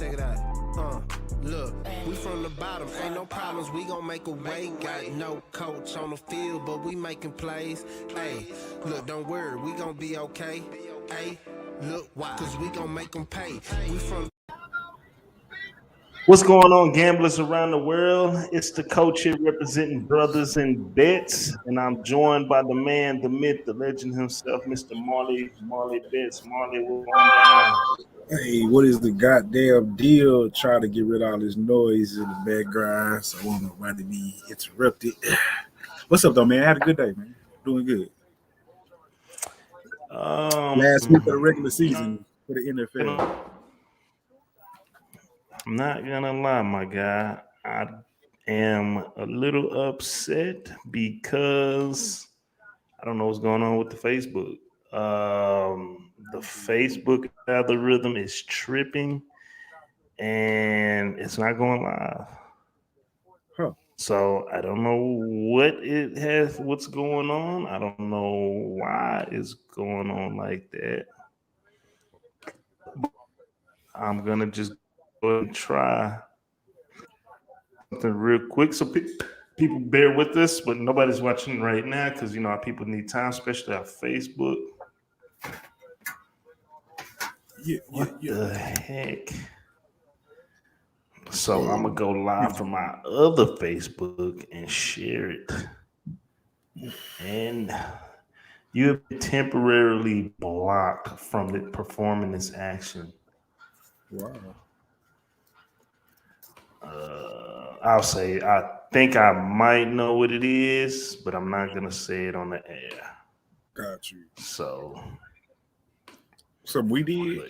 Check it out. Look, we from the bottom, ain't no problems, we gon' make a way. Got no coach on the field, but we making plays. Hey, look, don't worry, we gon' be okay. Hey, look, why? Cause we gon' make them pay. We from. What's going on, gamblers around the world? It's the coach here representing Brothas N Bets, and I'm joined by the man, the myth, the legend himself, Mr. Marley Bets. Marley, what's going down? Hey, what is the goddamn deal? Trying to get rid of all this noise in the background so I want nobody to be interrupted. What's up, though, man? I had a good day, man. Doing good. Last week of the regular season for the NFL. I'm not gonna lie, my guy. I am a little upset because I don't know what's going on with the Facebook. The Facebook algorithm is tripping and it's not going live. Huh. So I don't know what's going on. I don't know why it's going on like that. I'm gonna just go ahead and try something real quick. So people bear with us, but nobody's watching right now because our people need time, especially our Facebook. What the heck? So I'm gonna go live from my other Facebook and share it. And you have been temporarily blocked from performing this action. Wow. I'll say I think I might know what it is, but I'm not gonna say it on the air. Got you. So something we did.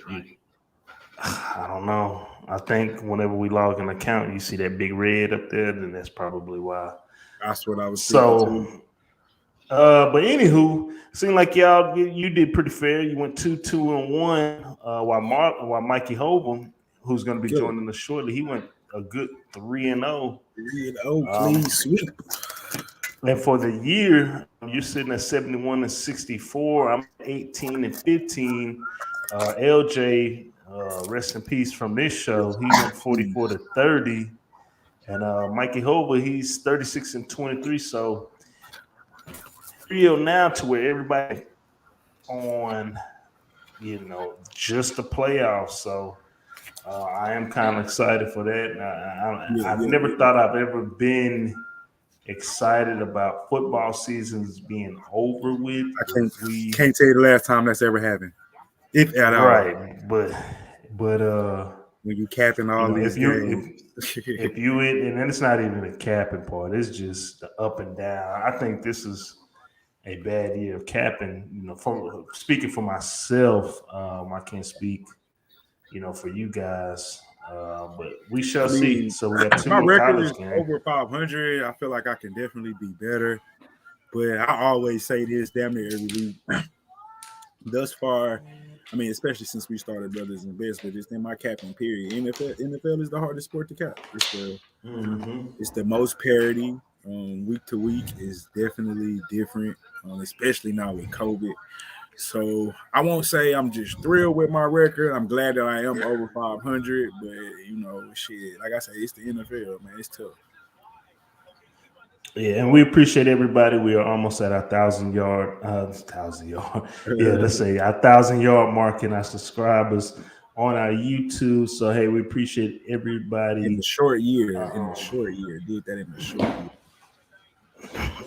I don't know. I think whenever we log an account, you see that big red up there, then that's probably why. That's what I was thinking. But anywho, seemed like you did pretty fair. You went 2-2-1, while Mikey Hova, who's going to be joining us shortly, he went a good 3-0. 3-0, please sweep. And for the year, you're sitting at 71-64. I'm 18-15. LJ. Rest in peace from this show. He went 44-30, and Mikey Hova, he's 36-23. So real now to where everybody on, just the playoffs. So I am kind of excited for that. I've never thought I've ever been excited about football seasons being over with. I can't tell you the last time that's ever happened. If at all. Right, but when you capping all these games, if you and it's not even a capping part, it's just the up and down. I think this is a bad year of capping. From speaking for myself, I can't speak, for you guys, but we shall see. So we got 2 my more record college is games. over 500. I feel like I can definitely be better, but I always say this damn near every week. Thus far, I mean, especially since we started Brothas N Bets, but just in my capping period, NFL is the hardest sport to cap. It's the most parity. Week to week is definitely different, especially now with COVID. So I won't say I'm just thrilled with my record. I'm glad that I am over 500, but shit, like I say, it's the NFL, man. It's tough. Yeah, and we appreciate everybody. We are almost at our 1,000-yard. Yeah, let's say our 1,000-yard mark in our subscribers on our YouTube. So hey, we appreciate everybody. In the short year, did that in the short year.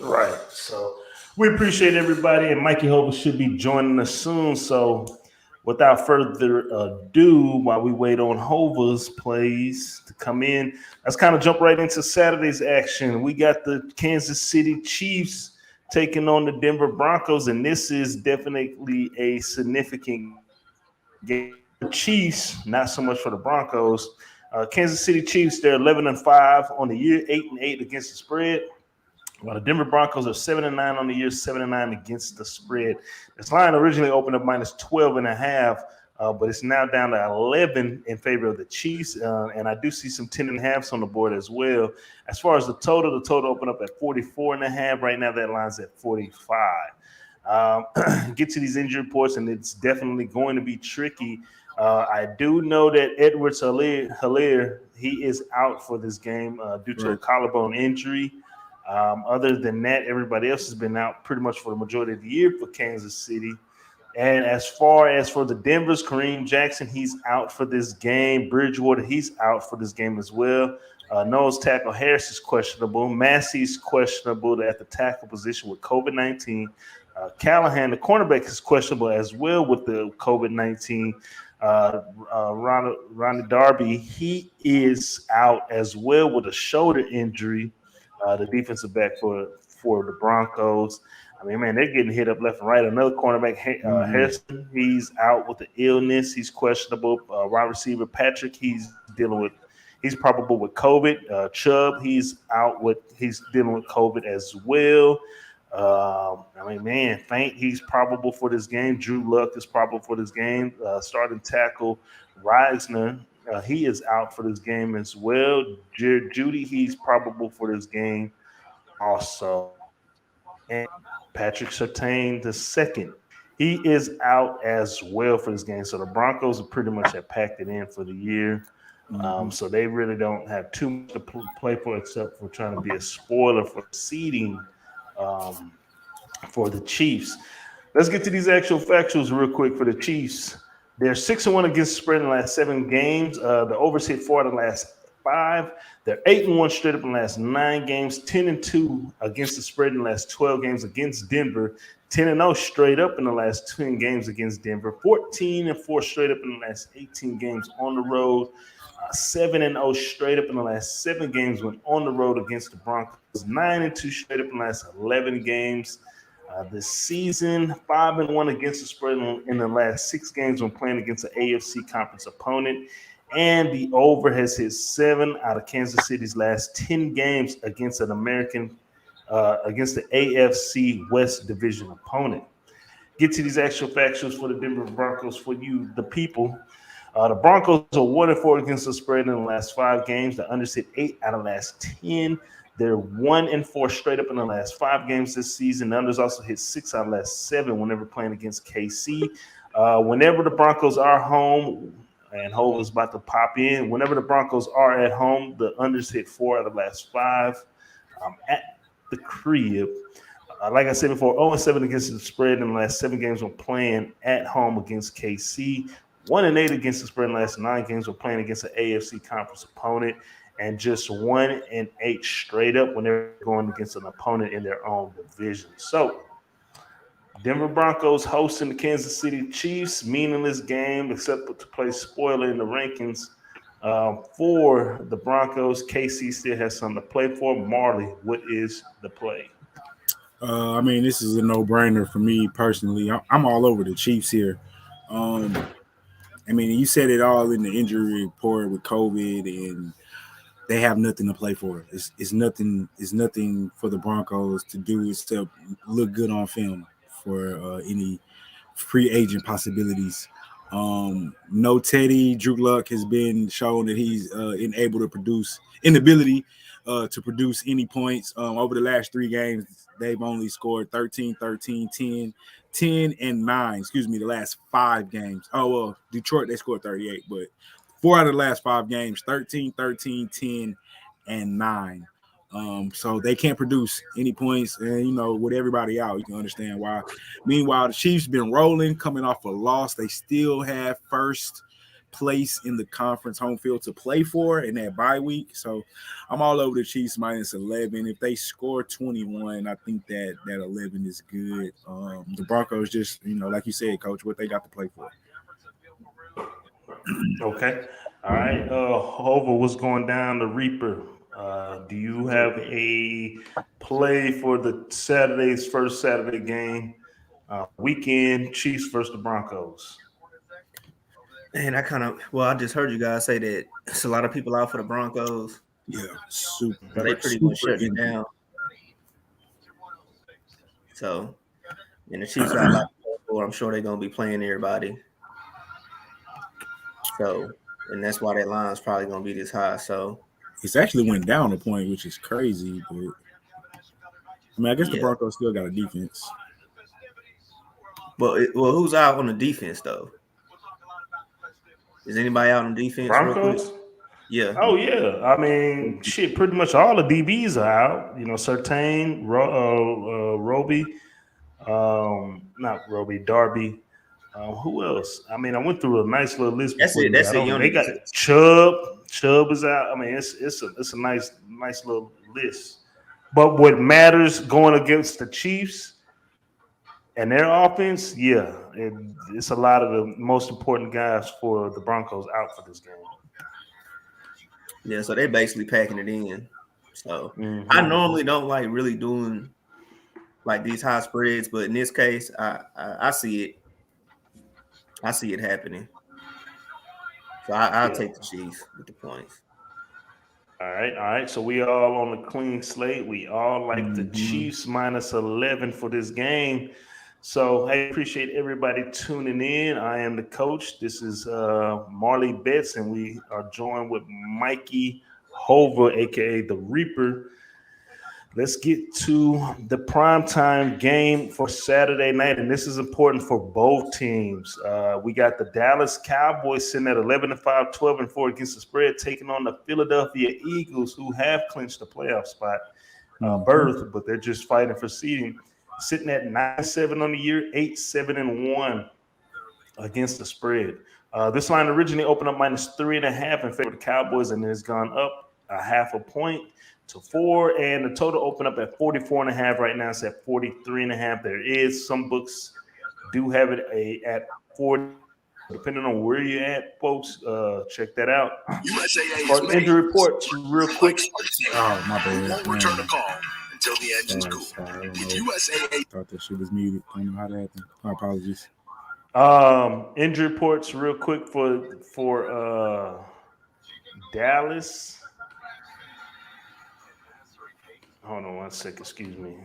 Right. So we appreciate everybody, and Mikey Hova should be joining us soon. So without further ado, while we wait on Hova's plays to come in, let's kind of jump right into Saturday's action. We got the Kansas City Chiefs taking on the Denver Broncos, and this is definitely a significant game for the Chiefs, not so much for the Broncos. Kansas City Chiefs, they're 11-5 on the year, 8-8 against the spread. While the Denver Broncos are 7-9 on the year, 7-9 against the spread. This line originally opened up minus 12.5, but it's now down to 11 in favor of the Chiefs. And I do see some 10.5s on the board as well. As far as the total opened up at 44.5. Right now, that line's at 45. Get to these injury reports, and it's definitely going to be tricky I do know that Edwards Hilaire, he is out for this game due to a collarbone injury. Other than that, everybody else has been out pretty much for the majority of the year for Kansas City. And as far as for the Denver's, Kareem Jackson, he's out for this game. Bridgewater, he's out for this game as well. Nose tackle Harris is questionable. Massey's questionable at the tackle position with COVID-19. Callahan, the cornerback, is questionable as well with the COVID-19. Ronnie Darby, he is out as well with a shoulder injury. The defensive back for the Broncos. I mean, man, they're getting hit up left and right. Another cornerback, Harrison, he's out with the illness. He's questionable. Wide receiver Patrick, he's probable with COVID. Chubb, he's dealing with COVID as well. I mean, man, Faint, he's probable for this game. Drew Luck is probable for this game. Starting tackle Reisner, he is out for this game as well. Judy, he's probable for this game also. And Patrick Surtain II, he is out as well for this game. So the Broncos are pretty much have packed it in for the year. So they really don't have too much to play for except for trying to be a spoiler for seeding for the Chiefs. Let's get to these actual factuals real quick for the Chiefs. They're 6-1 against the spread in the last 7 games. The overs hit 4 of the last 5. They're 8-1 straight up in the last 9 games. 10-2 against the spread in the last 12 games against Denver. 10-0 straight up in the last 10 games against Denver. 14-4 straight up in the last 18 games on the road. 7-0 straight up in the last 7 games when on the road against the Broncos. 9-2 straight up in the last 11 games. This season, 5-1 against the spread in the last 6 games when playing against an AFC conference opponent. And the over has hit 7 out of Kansas City's last 10 games against an against the AFC West Division opponent. Get to these actual factuals for the Denver Broncos for you, the people. The Broncos are 1-4 against the spread in the last 5 games. The unders hit 8 out of the last 10. They're 1-4 straight up in the last 5 games this season. The unders also hit 6 out of the last 7 whenever playing against KC. Whenever the Broncos are home, and Hova's about to pop in. Whenever the Broncos are at home, the unders hit 4 out of the last 5 at the crib. Like I said before, 0-7 against the spread in the last 7 games when playing at home against KC. 1-8 against the spread in the last 9 games when playing against an AFC conference opponent. And just 1-8 straight up when they're going against an opponent in their own division. So, Denver Broncos hosting the Kansas City Chiefs. Meaningless game except to play spoiler in the rankings. For the Broncos, KC still has something to play for. Marley, what is the play? I mean, this is a no-brainer for me personally. I'm all over the Chiefs here. I mean, you said it all in the injury report with COVID, and they have nothing to play for. It's nothing for the Broncos to do except look good on film for any free agent possibilities. No Teddy. Drew Luck has been shown that he's inability to produce any points. Over the last 3 games, they've only scored 13, 13, 10, 10, and 9. Excuse me, the last 5 games. Oh, well, Detroit, they scored 38, but 4 out of the last 5 games, 13, 13, 10, and 9. So they can't produce any points. And, you know, with everybody out, you can understand why. Meanwhile, the Chiefs been rolling, coming off a loss. They still have first place in the conference home field to play for in that bye week. So I'm all over the Chiefs minus 11. If they score 21, I think that 11 is good. The Broncos just, you know, like you said, Coach, what they got to play for. Okay. All right. Hova, what's going down the Reaper? Do you have a play for the first Saturday game? Weekend, Chiefs versus the Broncos. Man, I just heard you guys say that it's a lot of people out for the Broncos. Yeah, super. So they pretty much shut it down. So, and the Chiefs got a lot to play for. I'm sure they're going to be playing everybody. So, and that's why that line is probably going to be this high. So, it's actually went down a point, which is crazy. But I mean, I guess the Broncos still got a defense. Well, who's out on the defense though? Is anybody out on defense? Real quick? Broncos? Yeah. Oh yeah. I mean, shit. Pretty much all the DBs are out. You know, Surtain, Roby, not Roby, Darby. Who else? I mean, I went through a nice little list That's before it. you That's got it. on. You They only got Chubb. Chubb is out. I mean, it's a nice little list. But what matters going against the Chiefs and their offense, yeah, it's a lot of the most important guys for the Broncos out for this game. Yeah, so they're basically packing it in. So Mm-hmm. I normally don't like really doing like these high spreads, but in this case, I see it. I see it happening. So I'll take the Chiefs with the points. All right. So we all on the clean slate. We all like the Chiefs minus 11 for this game. So I appreciate everybody tuning in. I am the coach. This is Marley Bets, and we are joined with Mikey Hova, aka the Reaper. Let's get to the primetime game for Saturday night, and this is important for both teams. We got the Dallas Cowboys sitting at 11-5, 12-4 against the spread, taking on the Philadelphia Eagles, who have clinched the playoff spot berth, but they're just fighting for seeding. Sitting at 9-7 on the year, 8-7-1 against the spread. This line originally opened up -3.5 in favor of the Cowboys, and it's gone up a half a point to 4, and the total opened up at 44.5. Right now it's at 43.5. There is some books do have it at 40, depending on where you're at, folks. Check that out. For injury reports, real quick. Oh, my bad. Won't return the call until the engine's cool. If USAA thought that shit was muted, I don't know how that happened. My apologies. Injury reports, real quick for Dallas. Hold on 1 second. Excuse me.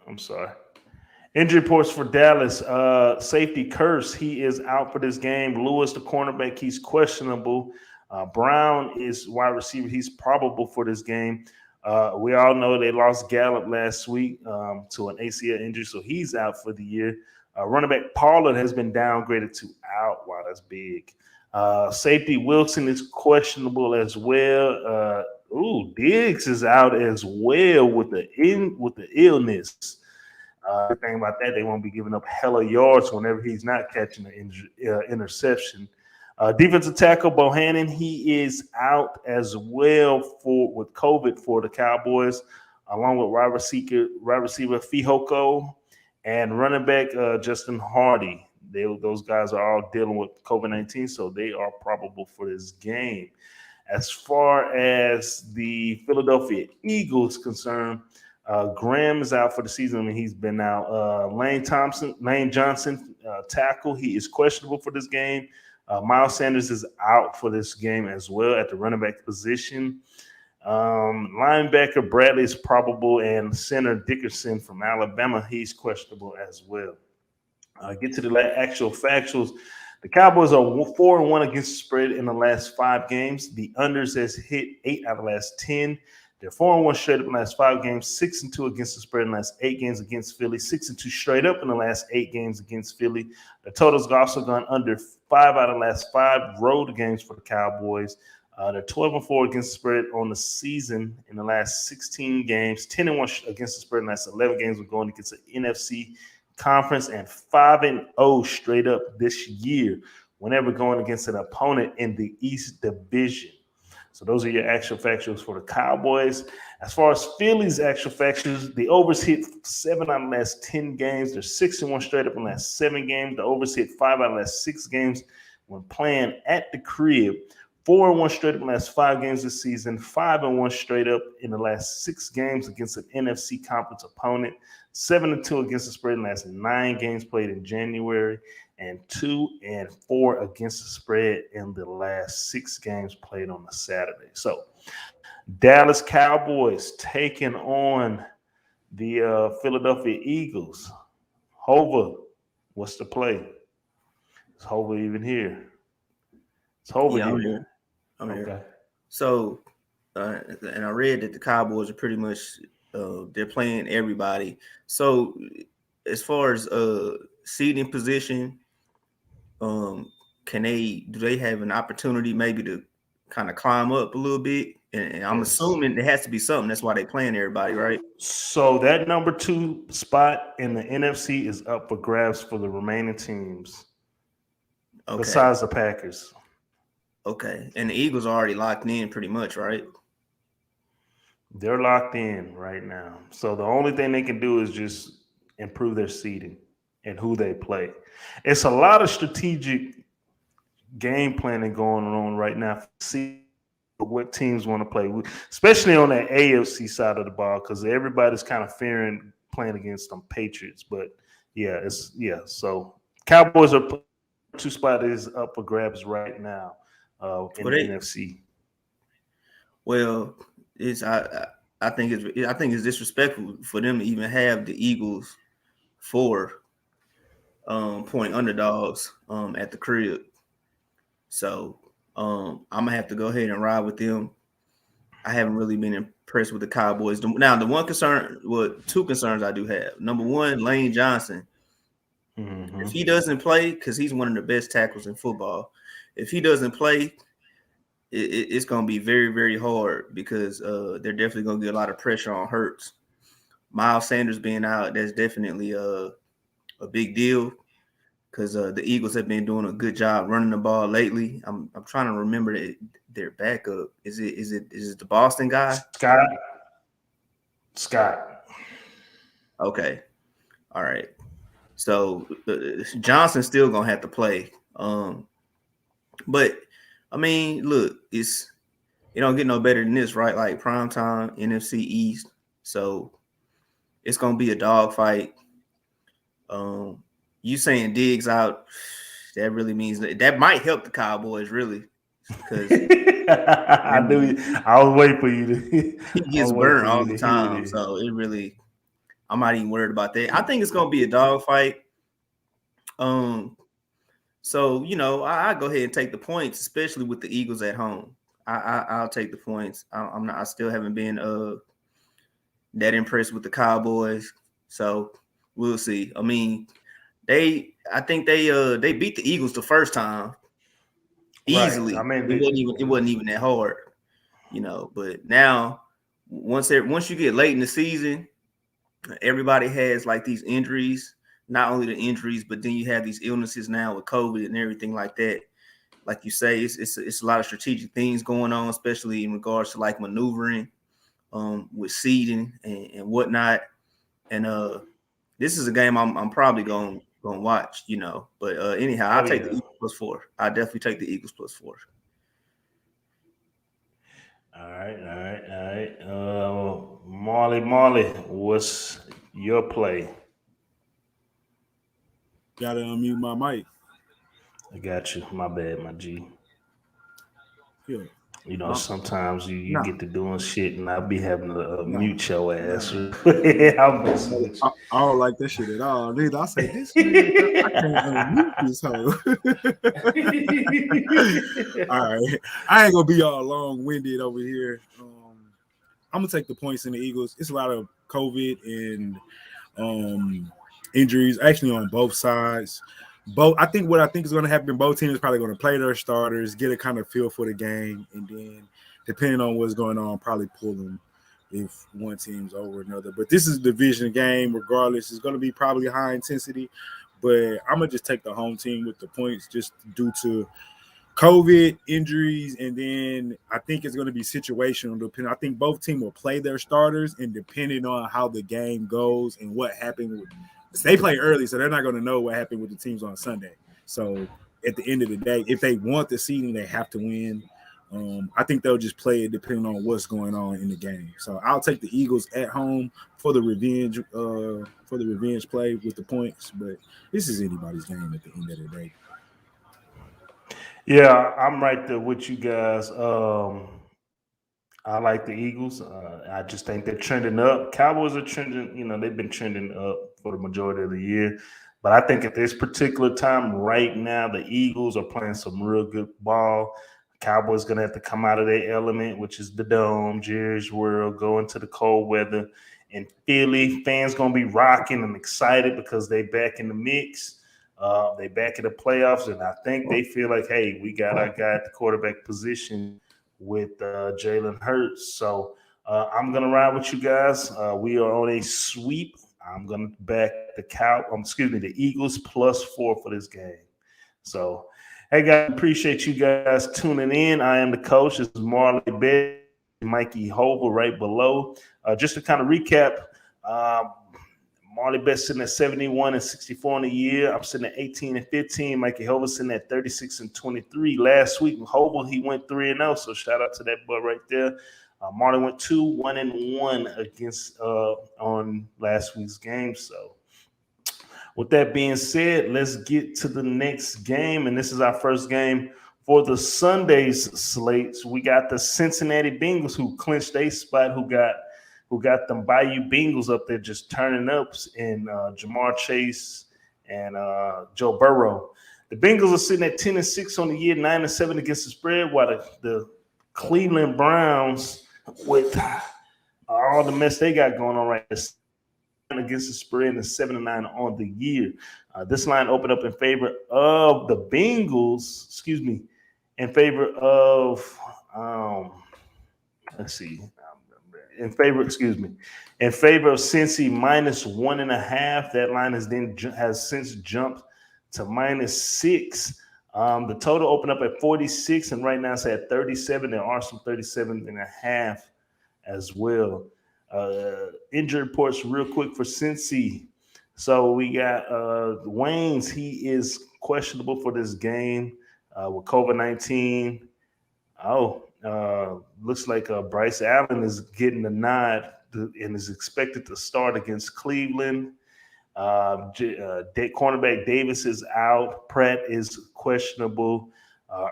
I'm sorry. Injury reports for Dallas. Safety Curse, he is out for this game. Lewis, the cornerback, he's questionable. Brown is wide receiver. He's probable for this game. We all know they lost Gallup last week to an ACL injury, so he's out for the year. Running back Pollard has been downgraded to out. Wow, that's big. Safety Wilson is questionable as well. Diggs is out as well with the illness. The thing about that, they won't be giving up hella yards whenever he's not catching an interception. Defensive tackle Bohannon, he is out as well with COVID for the Cowboys, along with wide receiver Fihoko and running back Justin Hardy. Those guys are all dealing with COVID-19, so they are probable for this game. As far as the Philadelphia Eagles concerned, Graham is out for the season. I mean, he's been out. Lane Johnson, tackle, he is questionable for this game. Miles Sanders is out for this game as well at the running back position. Linebacker Bradley is probable, and center Dickerson from Alabama, he's questionable as well. Get to the actual factuals. The Cowboys are 4-1 against the spread in the last 5 games. The unders has hit 8 out of the last 10. They're 4-1 straight up in the last 5 games, 6-2 against the spread in the last 8 games against Philly, 6-2 straight up in the last 8 games against Philly. The totals have also gone under 5 out of the last 5 road games for the Cowboys. They're 12-4 against the spread on the season in the last 16 games, 10-1 against the spread in the last 11 games. We're going against the NFC conference, and 5-0 straight up this year whenever going against an opponent in the East Division. So those are your actual factuals for the Cowboys. As far as Philly's actual factuals, the overs hit 7 out of the last 10 games. They're 6-1 straight up in the last 7 games. The overs hit 5 out of the last 6 games when playing at the crib. 4-1 straight up in the last 5 games this season. 5-1 straight up in the last 6 games against an NFC conference opponent. 7-2 against the spread in the last 9 games played in January, and 2-4 against the spread in the last 6 games played on the Saturday. So Dallas Cowboys taking on the Philadelphia Eagles. Hova, what's the play? Is Hova even here? Is Hova here? I'm here. So, and I read that the Cowboys are pretty much they're playing everybody. So, as far as seating position, do they have an opportunity maybe to kind of climb up a little bit? And I'm assuming there has to be something. That's why they playing everybody, right? So that number 2 spot in the NFC is up for grabs for the remaining teams, besides the Packers. Okay, and the Eagles are already locked in pretty much, right? They're locked in right now. So the only thing they can do is just improve their seeding and who they play. It's a lot of strategic game planning going on right now to see what teams want to play, especially on that AFC side of the ball, because everybody's kind of fearing playing against them Patriots. But so Cowboys are 2 spot is up for grabs right now in the NFC. Well, I think it's disrespectful for them to even have the Eagles 4 point underdogs at the crib. So I'm gonna have to go ahead and ride with them. I haven't really been impressed with the Cowboys. Now, two concerns I do have. Number one, Lane Johnson. Mm-hmm. If he doesn't play, because he's one of the best tackles in football, if he doesn't play, it's going to be very, very hard because they're definitely going to get a lot of pressure on Hurts. Miles Sanders being out, that's definitely a big deal because the Eagles have been doing a good job running the ball lately. I'm trying to remember their backup. Is it the Boston guy? Scott. Okay. All right. So Johnson's still going to have to play. But I mean, look, it don't get no better than this, right? Like primetime NFC East. So it's going to be a dogfight. You saying Diggs out, that really means that might help the Cowboys, really. Because I was waiting for you to. He gets burned all the time. So I'm not even worried about that. I think it's going to be a dogfight. So, I go ahead and take the points, especially with the Eagles at home. I'll take the points. I still haven't been that impressed with the Cowboys. So we'll see. I mean, I think they beat the Eagles the first time easily. Right. I mean, it wasn't even that hard, but now once you get late in the season, everybody has like these injuries. Not only the injuries, but then you have these illnesses now with COVID and everything like that. Like you say, it's a lot of strategic things going on, especially in regards to like maneuvering with seeding and whatnot. And this is a game I'm probably going to watch, But anyhow, I'll take the Eagles +4. I definitely take the Eagles +4. All right. Marley, what's your play? Gotta unmute my mic. I got you. My bad, my G. Yeah. Sometimes you get to doing shit and I be having to mute your ass. I'm messing with you. I don't like that shit at all. Neither. I say this nigga, I can't unmute this hoe. All right. I ain't gonna be all long-winded over here. I'm gonna take the points in the Eagles. It's a lot of COVID and injuries actually on both sides. What I think is going to happen, both teams are probably going to play their starters, get a kind of feel for the game, and then depending on what's going on, probably pull them if one team's over another. But this is a division game regardless. It's going to be probably high intensity, but I'm going to just take the home team with the points just due to COVID, injuries, and then I think it's going to be situational. I think both teams will play their starters, and depending on how the game goes and what happened they play early, so they're not going to know what happened with the teams on Sunday. So at the end of the day, if they want the seeding, they have to win. I think they'll just play it depending on what's going on in the game. So I'll take the Eagles at home for the revenge play with the points. But this is anybody's game at the end of the day. Yeah, I'm right there with you guys. I like the Eagles. I just think they're trending up. Cowboys are trending, they've been trending up for the majority of the year. But I think at this particular time right now, the Eagles are playing some real good ball. Cowboys going to have to come out of their element, which is the dome, Jerry's World, go into the cold weather. And Philly fans going to be rocking and excited because they back in the mix. They back in the playoffs, and I think they feel like, hey, we got our guy at the quarterback position with Jalen Hurts. So I'm gonna ride with you guys. We are on a sweep. I'm gonna back the Eagles +4 for this game. So, hey guys, appreciate you guys tuning in. I am the coach. This is Marley Bet, Mikey Hova right below. Just to kind of recap, Marley Bet sitting at 71-64 on the year. I'm sitting at 18-15. Mikey Hova sitting at 36-23. Last week, Hova, he went 3-0. So shout out to that boy right there. Marley went 2-1-1 against on last week's game. So with that being said, let's get to the next game. And this is our first game for the Sunday's slates. We got the Cincinnati Bengals, who clinched a spot, who got them Bayou Bengals up there just turning up, and Jamar Chase and Joe Burrow. The Bengals are sitting at 10-6 on the year, 9-7 against the spread, while the Cleveland Browns, with all the mess they got going on right now, against the spread and 7-9 on the year. This line opened up in favor of the Bengals, in favor of in favor of Cincy -1.5. That line has since jumped to -6. The total opened up at 46, and right now it's at 37. There are some 37.5 as well. Injury reports real quick for Cincy. So we got Waynes. He is questionable for this game with COVID-19. Looks like Bryce Allen is getting the nod and is expected to start against Cleveland. Cornerback Davis is out. Pratt is questionable.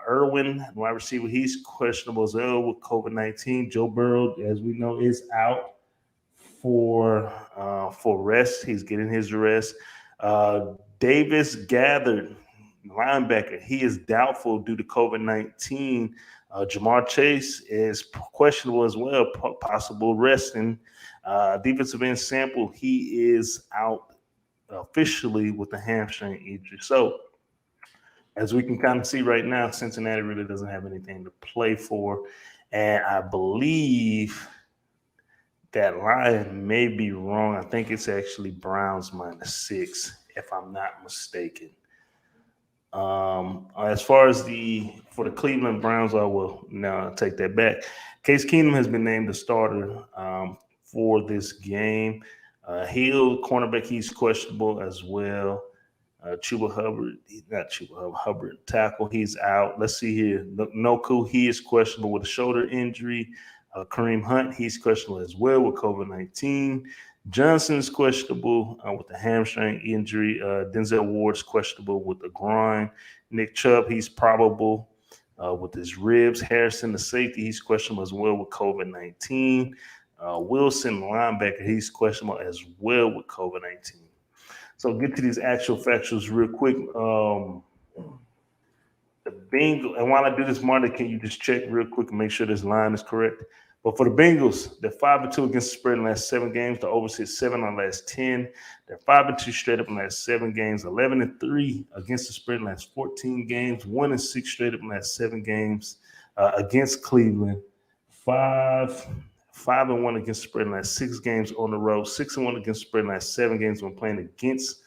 Irwin, wide receiver, he's questionable as well with COVID-19. Joe Burrow, as we know, is out for rest. He's getting his rest. Davis Gathered, linebacker, he is doubtful due to COVID-19. Jamar Chase is questionable as well, possible resting. Defensive end Sample, he is out officially with a hamstring injury. So, as we can kind of see right now, Cincinnati really doesn't have anything to play for. And I believe that line may be wrong. I think it's actually Browns -6, if I'm not mistaken. As far as for the Cleveland Browns, I will now take that back. Case Keenum has been named the starter for this game. Hill, cornerback, he's questionable as well. Hubbard, tackle, he's out. Let's see here. Noku, he is questionable with a shoulder injury. Kareem Hunt, he's questionable as well with COVID-19. Johnson's questionable with a hamstring injury. Denzel Ward's questionable with the groin. Nick Chubb, he's probable with his ribs. Harrison, the safety, he's questionable as well with COVID-19. Wilson, linebacker, he's questionable as well with COVID-19. So get to these actual factuals real quick. The Bengals, and while I do this, Marley, can you just check real quick and make sure this line is correct? But for the Bengals, they're 5-2 against the spread in the last 7 games. The overs hit 7 on the last 10. They're 5-2 straight up in the last 7 games. 11-3 against the spread in the last 14 games. 1-6 straight up in the last 7 games against Cleveland. 5-1 against the spread in the last 6 games on the road. 6-1 against the spread in the last 7 games when playing against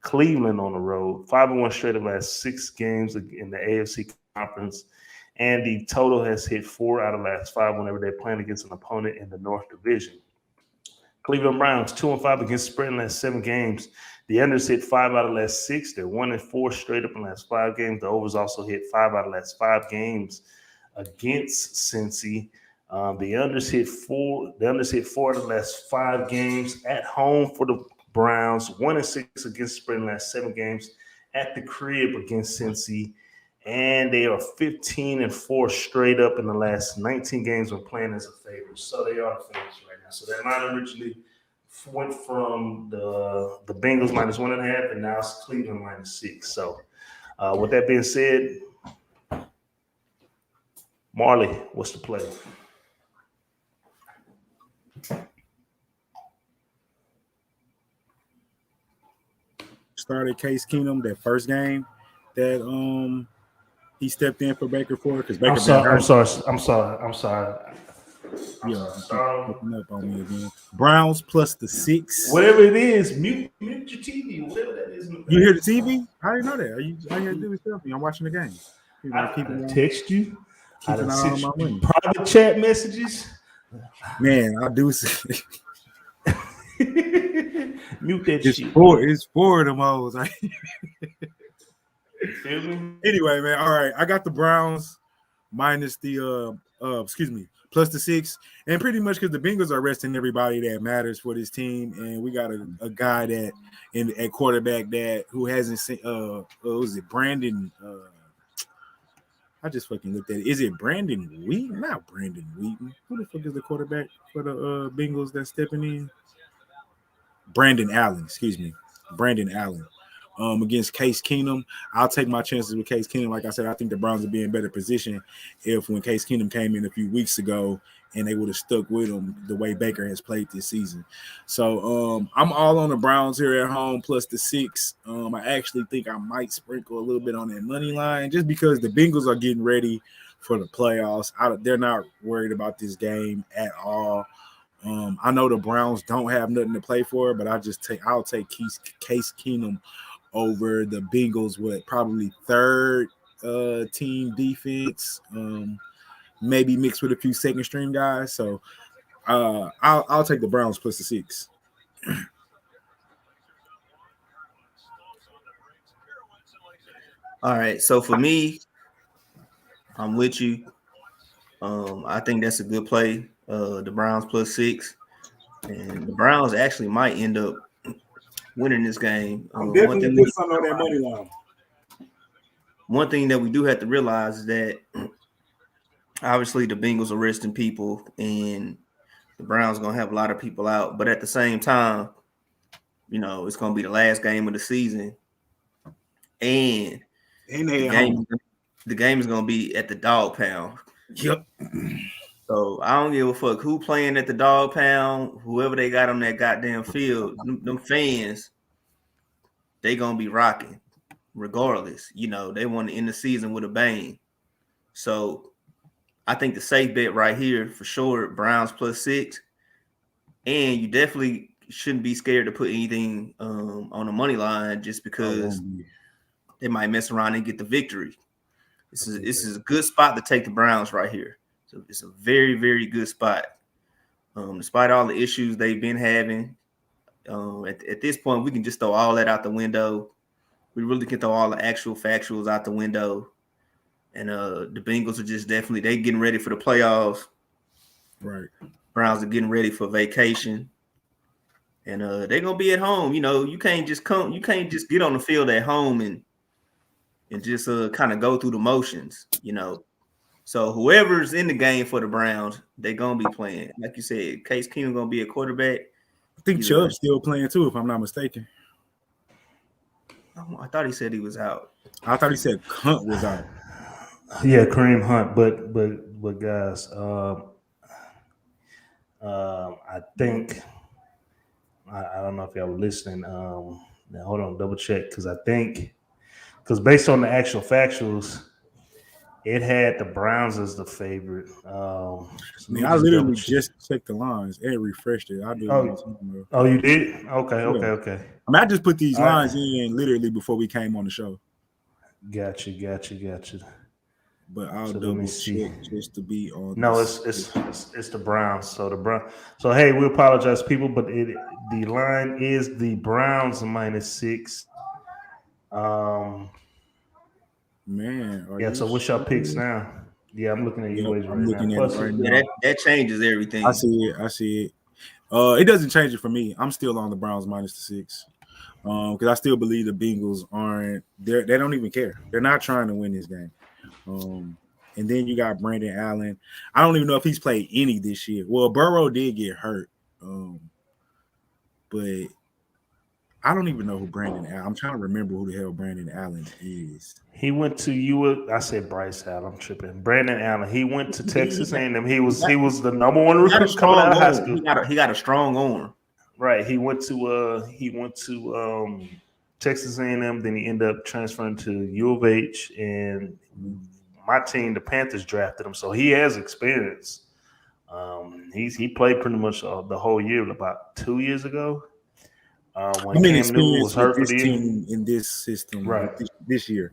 Cleveland on the road. 5-1 straight up in the last 6 games in the AFC Conference. And the total has hit 4 out of the last 5 whenever they're playing against an opponent in the North Division. Cleveland Browns, 2-5 against the spread in the last 7 games. The unders hit 5 out of the last 6. They're 1-4 straight up in the last 5 games. The overs also hit 5 out of the last 5 games against Cincy. The unders hit 4. The unders hit 4 out of the last 5 games at home for the Browns. 1-6 against the spread in the last 7 games at the crib against Cincy. And they are 15-4 straight up in the last 19 games when playing as a favorite. So they are favorites right now. So that line originally went from the Bengals -1.5, and now it's Cleveland -6. So with that being said, Marley, what's the play? started Case Keenum that first game that he stepped in for Baker for because Baker I'm sorry. Yeah, you keep picking up on me again. Browns plus the 6. Whatever it is, mute your TV, whatever that is. You hear the TV? How do you know that? Are you out here doing something? I'm watching the game. I text you. I keeping done an eye sent on my you money. private chat messages. Man, I do see. Mute that It's shit. it's four of them hoes. Feel me? Anyway, man. All right, I got the Browns minus the plus the 6, and pretty much because the Bengals are resting everybody that matters for this team, and we got a guy that at quarterback that who hasn't seen was it Brandon? I just fucking looked at it. Is it Brandon Wheaton? Not Brandon Wheaton. Who the fuck is the quarterback for the Bengals that's stepping in? Brandon Allen. Excuse me, Brandon Allen. Against Case Keenum, I'll take my chances with Case Keenum. Like I said, I think the Browns would be in better position if when Case Keenum came in a few weeks ago and they would have stuck with him the way Baker has played this season. So I'm all on the Browns here at home plus the 6. I actually think I might sprinkle a little bit on that money line just because the Bengals are getting ready for the playoffs. They're not worried about this game at all. I know the Browns don't have nothing to play for, but I'll take Case Keenum over the Bengals with probably third team defense, maybe mixed with a few second string guys. So I'll take the Browns plus the 6. All right. So for me, I'm with you. I think that's a good play. The Browns plus 6. And the Browns actually might end up winning this game. I'm definitely put something on that money line. One thing that we do have to realize is that obviously the Bengals are resting people and the Browns are going to have a lot of people out. But at the same time, it's going to be the last game of the season. And the game is going to be at the Dog Pound. Yep. So I don't give a fuck who playing at the Dog Pound, whoever they got on that goddamn field, them fans, they going to be rocking regardless. They want to end the season with a bang. So I think the safe bet right here for sure, Browns plus 6. And you definitely shouldn't be scared to put anything on the money line just because they might mess around and get the victory. This is a good spot to take the Browns right here. So it's a very, very good spot. Despite all the issues they've been having, at this point, we can just throw all that out the window. We really can throw all the actual factuals out the window. And the Bengals are just definitely, they getting ready for the playoffs. Right. Browns are getting ready for vacation. And they're going to be at home. You can't just get on the field at home and just kind of go through the motions, So whoever's in the game for the Browns, they're going to be playing. Like you said, Case Keenum going to be a quarterback. I think Chubb's still playing too, if I'm not mistaken. I thought he said he was out. I thought he said Hunt was out. Yeah, Kareem Hunt. But guys, I think I don't know if y'all were listening. Now hold on, double check because based on the actual factuals, it had the Browns as the favorite. I literally just checked the lines and refreshed it. I do. Oh, you did? Okay. I just put these lines in literally before we came on the show. Gotcha. But I'll double check just to be on. No, it's the Browns. So hey, we apologize, people, but the line is the Browns minus 6. Man, so what's your picks now? Yeah, I'm looking at you right now. That changes everything. I see it. It doesn't change it for me. I'm still on the Browns minus the 6. Because I still believe the Bengals aren't. They don't even care. They're not trying to win this game. And then you got Brandon Allen. I don't even know if he's played any this year. Well, Burrow did get hurt, but I don't even know who Brandon Allen. I'm trying to remember who the hell Brandon Allen is. He went to I said Bryce Allen. I'm tripping. Brandon Allen. He went to Texas A&M. He was the number one recruit coming out of high school. He got a strong arm. Right. He went to Texas A&M. Then he ended up transferring to U of H, and my team, the Panthers, drafted him. So he has experience. He played pretty much the whole year about 2 years ago. When Cam Newton was hurt for the team in this system, right? This year,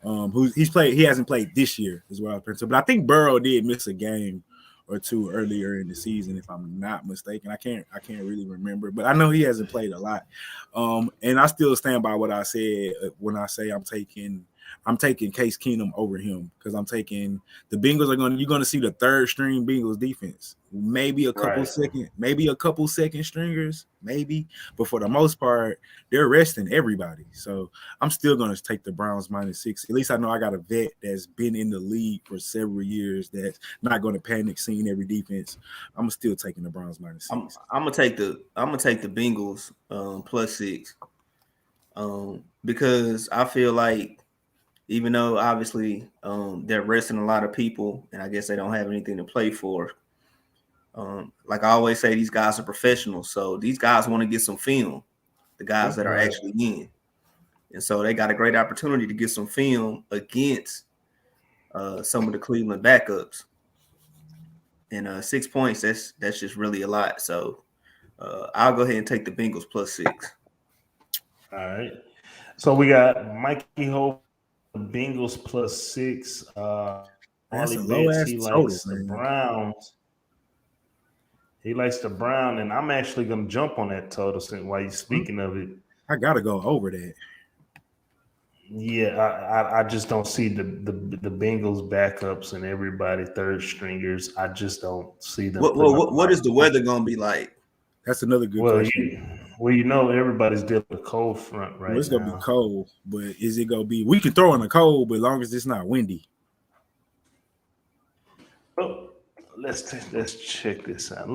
he hasn't played this year as well. But I think Burrow did miss a game or two earlier in the season, if I'm not mistaken. I can't really remember, but I know he hasn't played a lot. And I still stand by what I said when I say I'm taking Case Keenum over him, because I'm taking the Bengals you're gonna see the third string Bengals defense. Maybe a couple second stringers, maybe, but for the most part, they're resting everybody. So I'm still gonna take the Browns -6. At least I know I got a vet that's been in the league for several years that's not gonna panic seeing every defense. I'm still taking the Browns -6. I'm gonna take the Bengals +6. Because I feel like, even though obviously they're resting a lot of people, and I guess they don't have anything to play for. Like I always say, these guys are professionals, so these guys want to get some film. The guys that are actually in, and so they got a great opportunity to get some film against some of the Cleveland backups. And 6 points, that's just really a lot. So I'll go ahead and take the Bengals +6. All right. So we got Mikey Hova, Bengals +6. That's Marley a low Bets, ass he total, likes the man. Browns. He likes the Brown, and I'm actually going to jump on that total while you're speaking of it. I got to go over that. Yeah, I just don't see the Bengals backups and everybody third stringers. I just don't see them. What is the weather going to be like? That's another good question. Everybody's dealing with a cold front right now. It's going to be cold, but is it going to be – we can throw in a cold, but as long as it's not windy. Oh, let's check this out.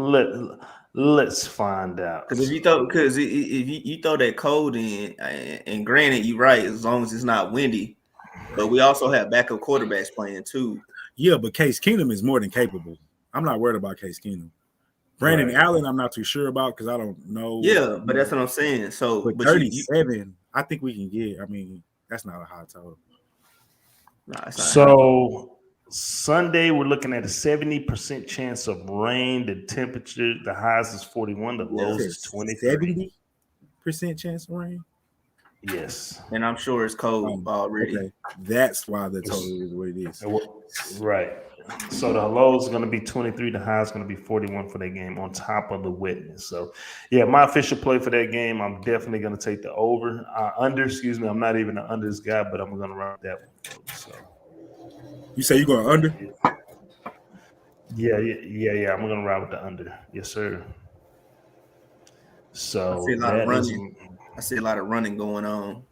Let's find out. Because if you throw that cold in, and granted, you're right, as long as it's not windy, but we also have backup quarterbacks playing too. Yeah, but Case Keenum is more than capable. I'm not worried about Case Keenum. Brandon Allen, I'm not too sure about because I don't know. Yeah, but that's what I'm saying. So, but 37, I think we can get. I mean, that's not a high total. No, it's not. So Sunday, we're looking at a 70% chance of rain. The temperature, the highs is 41, the lows is 23. 70% chance of rain? Yes. And I'm sure it's cold already. Okay. That's why the total is what it is. Right. So the low is going to be 23. The high is going to be 41 for that game on top of the wetness. So, yeah, my official play for that game, I'm definitely going to take the over. Under, excuse me. I'm not even an unders guy, but I'm going to run that one. So. You say you're going under? Yeah. I'm going to ride with the under. Yes, sir. So I see a lot of running going on.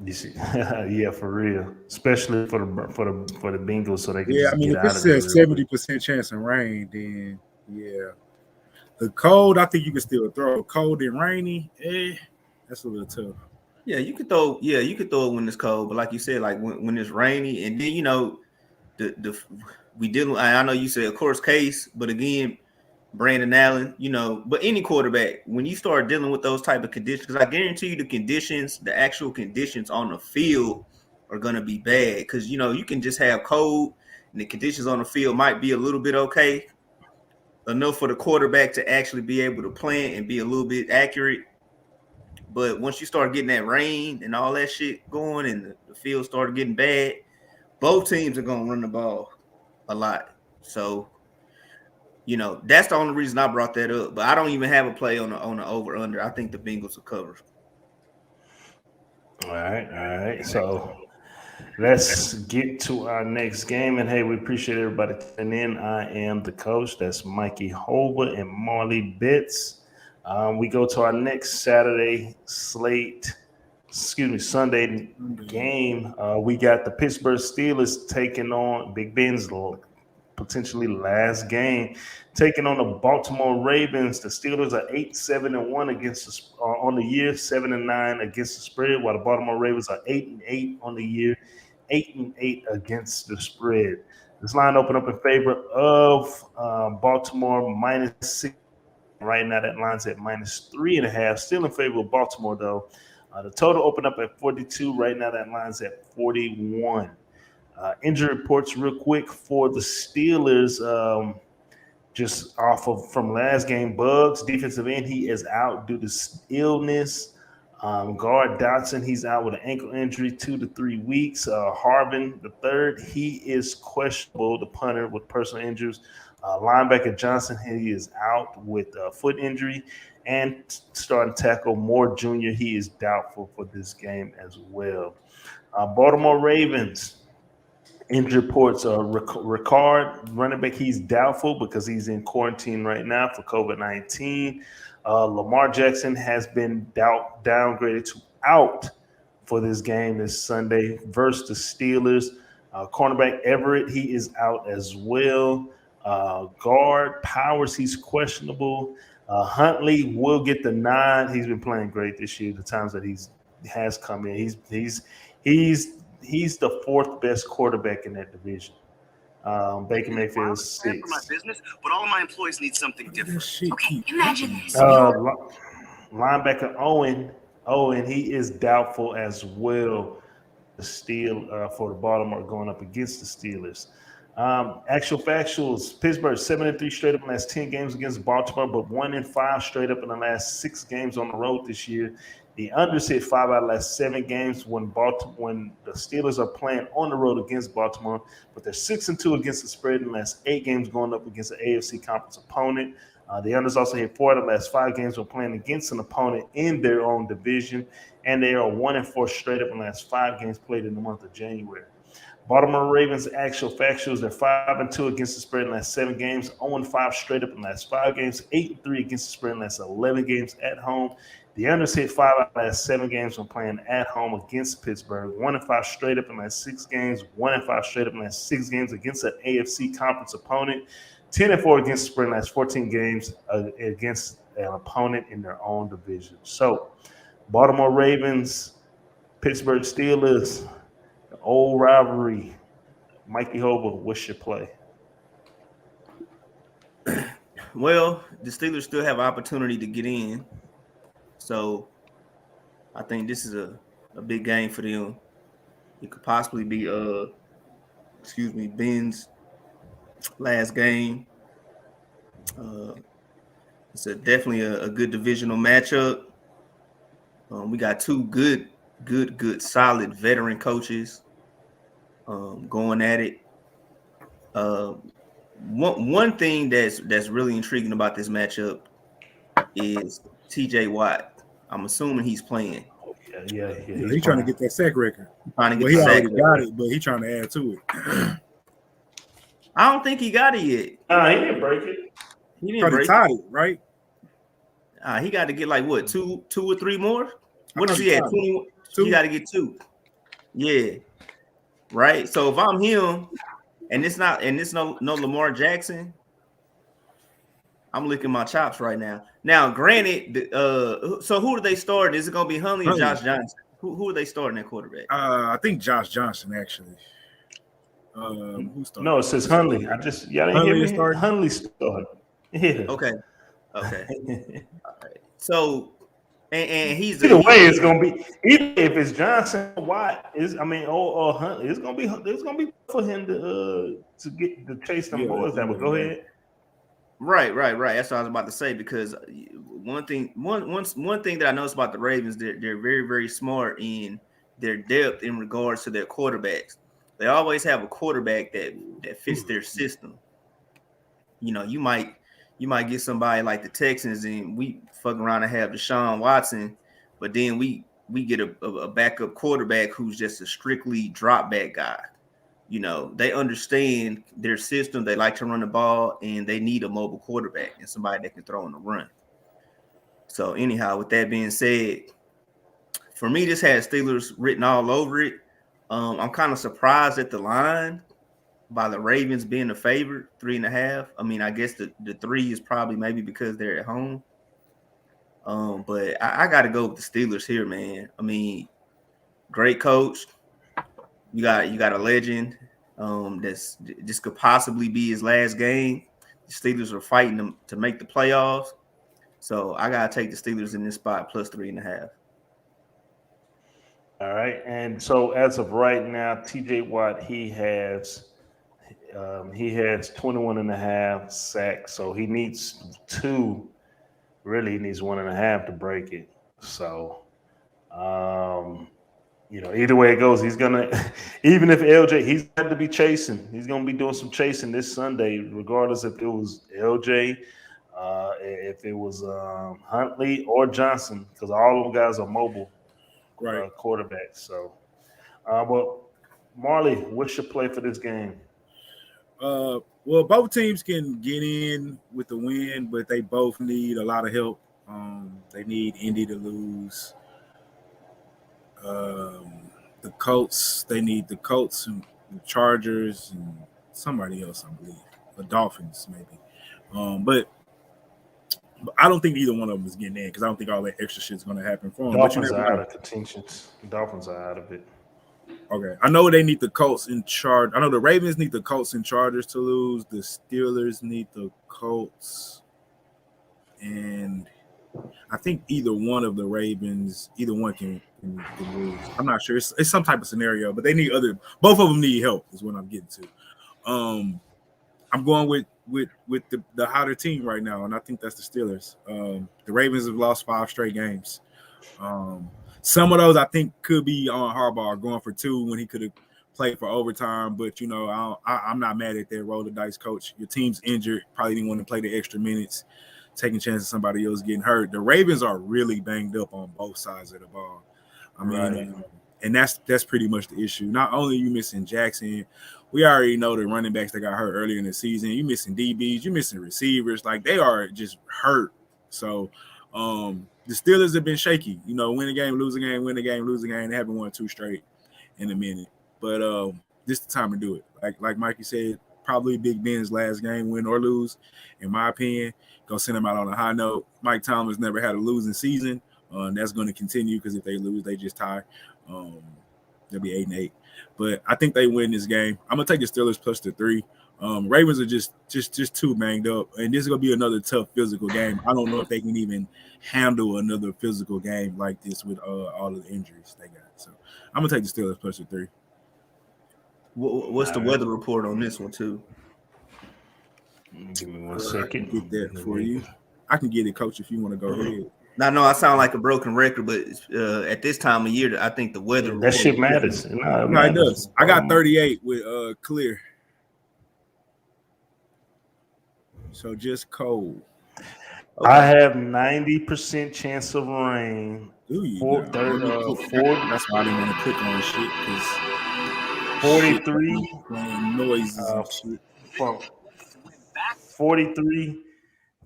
You see, yeah, for real, especially for the Bengals, so they can if it's a 70% chance of rain, then yeah, the cold. I think you can still throw cold and rainy. That's a little tough. Yeah, you could throw. Yeah, you could throw it when it's cold, but like you said, like when it's rainy, and then we didn't. I know you said, of course, Case, but again, Brandon Allen, but any quarterback, when you start dealing with those type of conditions, because I guarantee you the actual conditions on the field are going to be bad, because, you can just have cold and the conditions on the field might be a little bit okay, enough for the quarterback to actually be able to plan and be a little bit accurate. But once you start getting that rain and all that shit going and the field started getting bad, both teams are going to run the ball a lot. So, that's the only reason I brought that up. But I don't even have a play on the over under. I think the Bengals will cover. All right. So let's get to our next game. And hey, we appreciate everybody tuning in. I am the coach. That's Mikey Hova and Marley Bets. We go to our next Sunday game. We got the Pittsburgh Steelers taking on Big Ben's potentially last game, taking on the Baltimore Ravens. The Steelers are 8-7-1 against on the year, 7-9 against the spread, while the Baltimore Ravens are 8-8 on the year, 8-8 against the spread. This line opened up in favor of Baltimore -6. Right now, that line's at -3.5. Still in favor of Baltimore, though. The total opened up at 42. Right now, that line's at 41. Injury reports real quick for the Steelers. Just off of from last game, Bugs, defensive end, he is out due to illness. Guard Dotson, he's out with an ankle injury, 2 to 3 weeks. Harvin, the third, he is questionable, the punter with personal injuries. Linebacker Johnson, he is out with a foot injury. And starting tackle Moore Jr., he is doubtful for this game as well. Baltimore Ravens. Injury reports are Ricard, running back, he's doubtful because he's in quarantine right now for COVID-19. Lamar Jackson has been downgraded to out for this game this Sunday versus the Steelers. Cornerback Everett, he is out as well. Guard Powers, he's questionable. Huntley will get the nod. He's been playing great this year. The times that he has come in, he's the fourth best quarterback in that division. Baker Mayfield's 6. For my business, but all of my employees need something different. Okay, imagine this. Linebacker Owen, he is doubtful as well. The Steel for the Baltimore going up against the Steelers. Actual factuals: Pittsburgh 7-3 straight up in the last 10 games against Baltimore, but 1-5 straight up in the last 6 games on the road this year. The unders hit 5 out of the last 7 games when the Steelers are playing on the road against Baltimore, but they're 6-2 against the spread in the last 8 games going up against an AFC conference opponent. The unders also hit 4 out of the last 5 games when playing against an opponent in their own division, and they are 1-4 straight up in the last 5 games played in the month of January. Baltimore Ravens actual factuals, they're 5-2 against the spread in the last 7 games, 0-5 straight up in the last 5 games, 8-3 against the spread in the last 11 games at home. The unders hit 5 out of the last 7 games when playing at home against Pittsburgh, 1-5 straight up in the last 6 games, 1-5 straight up in the last 6 games against an AFC conference opponent, 10-4 against the spread in the last 14 games against an opponent in their own division. So, Baltimore Ravens, Pittsburgh Steelers, the old rivalry. Mikey Hova, what's your play? Well, the Steelers still have an opportunity to get in. So I think this is a big game for them. It could possibly be Ben's last game. It's definitely a good divisional matchup. We got 2 good, solid veteran coaches going at it. One thing that's really intriguing about this matchup is TJ Watt. I'm assuming he's playing. Yeah, he's trying to get that sack record. He already got it, but he's trying to add to it. I don't think he got it yet. He didn't break it. He didn't break tied it, right? He got to get like what, two or 3 more? What is he at? 21? He got to get 2. Yeah, right. So if I'm him, and it's no Lamar Jackson, I'm licking my chops right now. Now, granted, so who are they starting? Is it going to be Huntley or Josh Johnson? Who are they starting at quarterback? I think Josh Johnson actually. Who's starting? No, it says Huntley. Y'all didn't hear me. Huntley started. Yeah. Okay. All right. So, and he's either way, it's gonna be either if it's Johnson or Watt or Huntley. It's gonna be for him to chase them boys down. But go ahead. Right. That's what I was about to say, because one thing that I noticed about the Ravens, they're very, very smart in their depth in regards to their quarterbacks. They always have a quarterback that fits their system. You know, you might get somebody like the Texans, and we fuck around and have Deshaun Watson, but then we get a backup quarterback who's just a strictly drop back guy. You know, they understand their system. They like to run the ball, and they need a mobile quarterback and somebody that can throw in the run. So anyhow, with that being said, for me, this has Steelers written all over it. I'm kind of surprised at the line by the Ravens being the favorite, 3.5. I mean, I guess the 3 is probably maybe because they're at home. But I got to go with the Steelers here, man. I mean, great coach. You got a legend. This could possibly be his last game. The Steelers are fighting them to make the playoffs. So I gotta take the Steelers in this spot plus 3.5. All right, and so as of right now, TJ Watt he has 21 and a half sacks, so he needs two. Really, he needs 1.5 to break it. So, either way it goes, he's gonna even if LJ, he's got to be chasing. He's gonna be doing some chasing this Sunday, regardless if it was LJ, if it was Huntley or Johnson, because all of them guys are mobile Right. quarterbacks. So, but Marley, what's your play for this game? Well, both teams can get in with the win, but they both need a lot of help. They need Indy to lose. The Colts, they need the Colts and the Chargers and somebody else, I believe. The Dolphins, maybe. But I don't think either one of them is getting in because I don't think all that extra shit is going to happen for them. Dolphins are out of contentions. Dolphins are out of it. Okay. I know they need the Colts in charge. I know the Ravens need the Colts and Chargers to lose. The Steelers need the Colts. And I think either one of the Ravens, either one can lose. I'm not sure. It's some type of scenario, but they need both of them need help is what I'm getting to. I'm going with the hotter team right now, and I think that's the Steelers. The Ravens have lost 5 straight games. Some of those I think could be on Harbaugh going for 2 when he could have played for overtime. But, I'm not mad at that roll the dice coach. Your team's injured, probably didn't want to play the extra minutes, taking chances of somebody else getting hurt. The Ravens are really banged up on both sides of the ball. I mean, Right. And that's pretty much the issue. Not only are you missing Jackson, we already know the running backs that got hurt earlier in the season. You're missing DBs, you're missing receivers. Like, they are just hurt. So, the Steelers have been shaky. Win a game, lose a game, win a game, lose a game. They haven't won 2 straight in a minute. But this is the time to do it. Like Mikey said, probably Big Ben's last game, win or lose, in my opinion. Go send him out on a high note. Mike Tomlin's never had a losing season. And that's going to continue because if they lose, they just tie. They'll be 8-8. But I think they win this game. I'm going to take the Steelers plus the 3. Ravens are just too banged up, and this is going to be another tough physical game. I don't know if they can even handle another physical game like this with all of the injuries they got. So I'm going to take the Steelers plus the 3. What's the weather report on this one, too? Give me 1 second. I can get that for you. I can get it, Coach, if you want to go ahead. Now, I know I sound like a broken record, but at this time of year, I think the weather That shit matters. No, it does. I got 38 with clear. So just cold. Okay. I have 90% chance of rain. Do you? That's why I didn't want to click on shit because 43 noises and shit.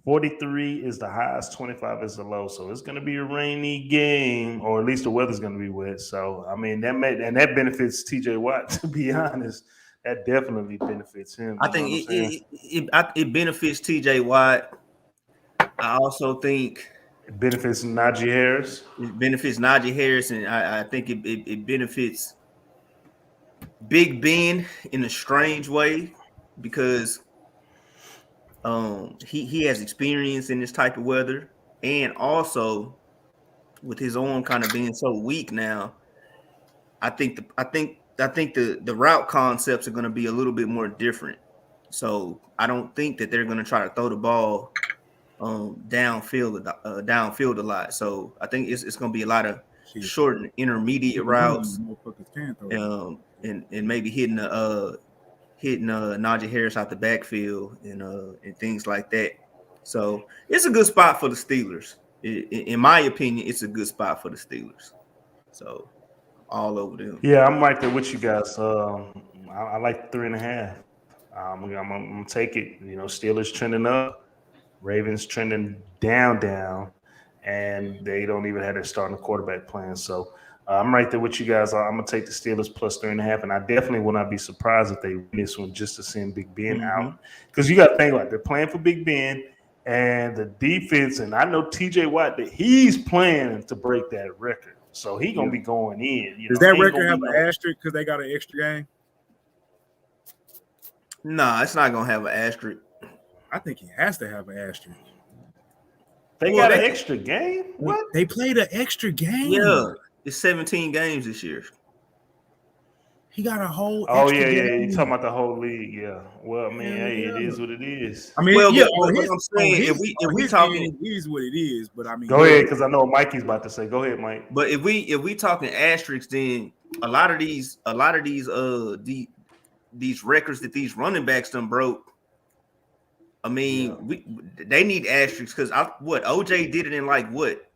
43 is the highest, 25 is the low. So it's going to be a rainy game, or at least the weather's going to be wet. So I mean that benefits TJ Watt. To be honest, that definitely benefits him. I think it benefits TJ Watt. I also think it benefits Najee Harris. It benefits Najee Harris, and I think it benefits Big Ben in a strange way because he has experience in this type of weather, and also with his arm kind of being so weak now, I think the route concepts are going to be a little bit more different. So I don't think that they're going to try to throw the ball downfield a lot. So I think it's going to be a lot of short and intermediate routes, and maybe hitting Najee Harris out the backfield and things like that. So it's a good spot for the Steelers. In my opinion, it's a good spot for the Steelers. So all over them. Yeah, I'm right there with you guys. I like 3.5. I'm gonna take it. Steelers trending up, Ravens trending down, and they don't even have their starting quarterback playing. So I'm right there with you guys. I'm gonna take the Steelers plus 3.5, and I definitely will not be surprised if they win this one just to send Big Ben out, because you got to think about it. They're playing for Big Ben and the defense, and I know TJ Watt that he's playing to break that record, so he's gonna be going in. Does that record have an asterisk because they got an extra game? Nah, it's not gonna have an asterisk. I think he has to have an asterisk. They got an extra game? What? They played an extra game? Yeah. It's 17 games this year. He got a whole. Oh extra yeah. game. You talking about the whole league? Yeah. Well, I mean, Hell hey, it yeah. is what it is. I mean, Well, yeah, but on his, I'm saying, on his, if on we his talking, end, it is what it is. But I mean, Go ahead, because I know what Mikey's about to say. Go ahead, Mike. but if we talking asterisks, then a lot of these these records that these running backs done broke. I mean, they need asterisks because OJ did it in like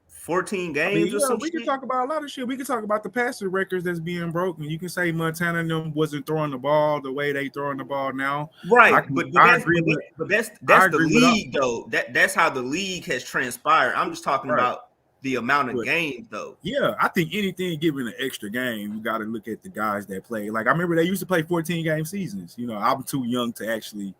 14 games or something. We can talk about a lot of shit. We can talk about the passing records that's being broken. You can say Montana and them wasn't throwing the ball the way they throwing the ball now. Right, but that's the league though. That's how the league has transpired. I'm just talking about the amount of games though. Yeah, I think anything given an extra game, you got to look at the guys that play. Like I remember they used to play 14-game seasons. You know, I'm too young to actually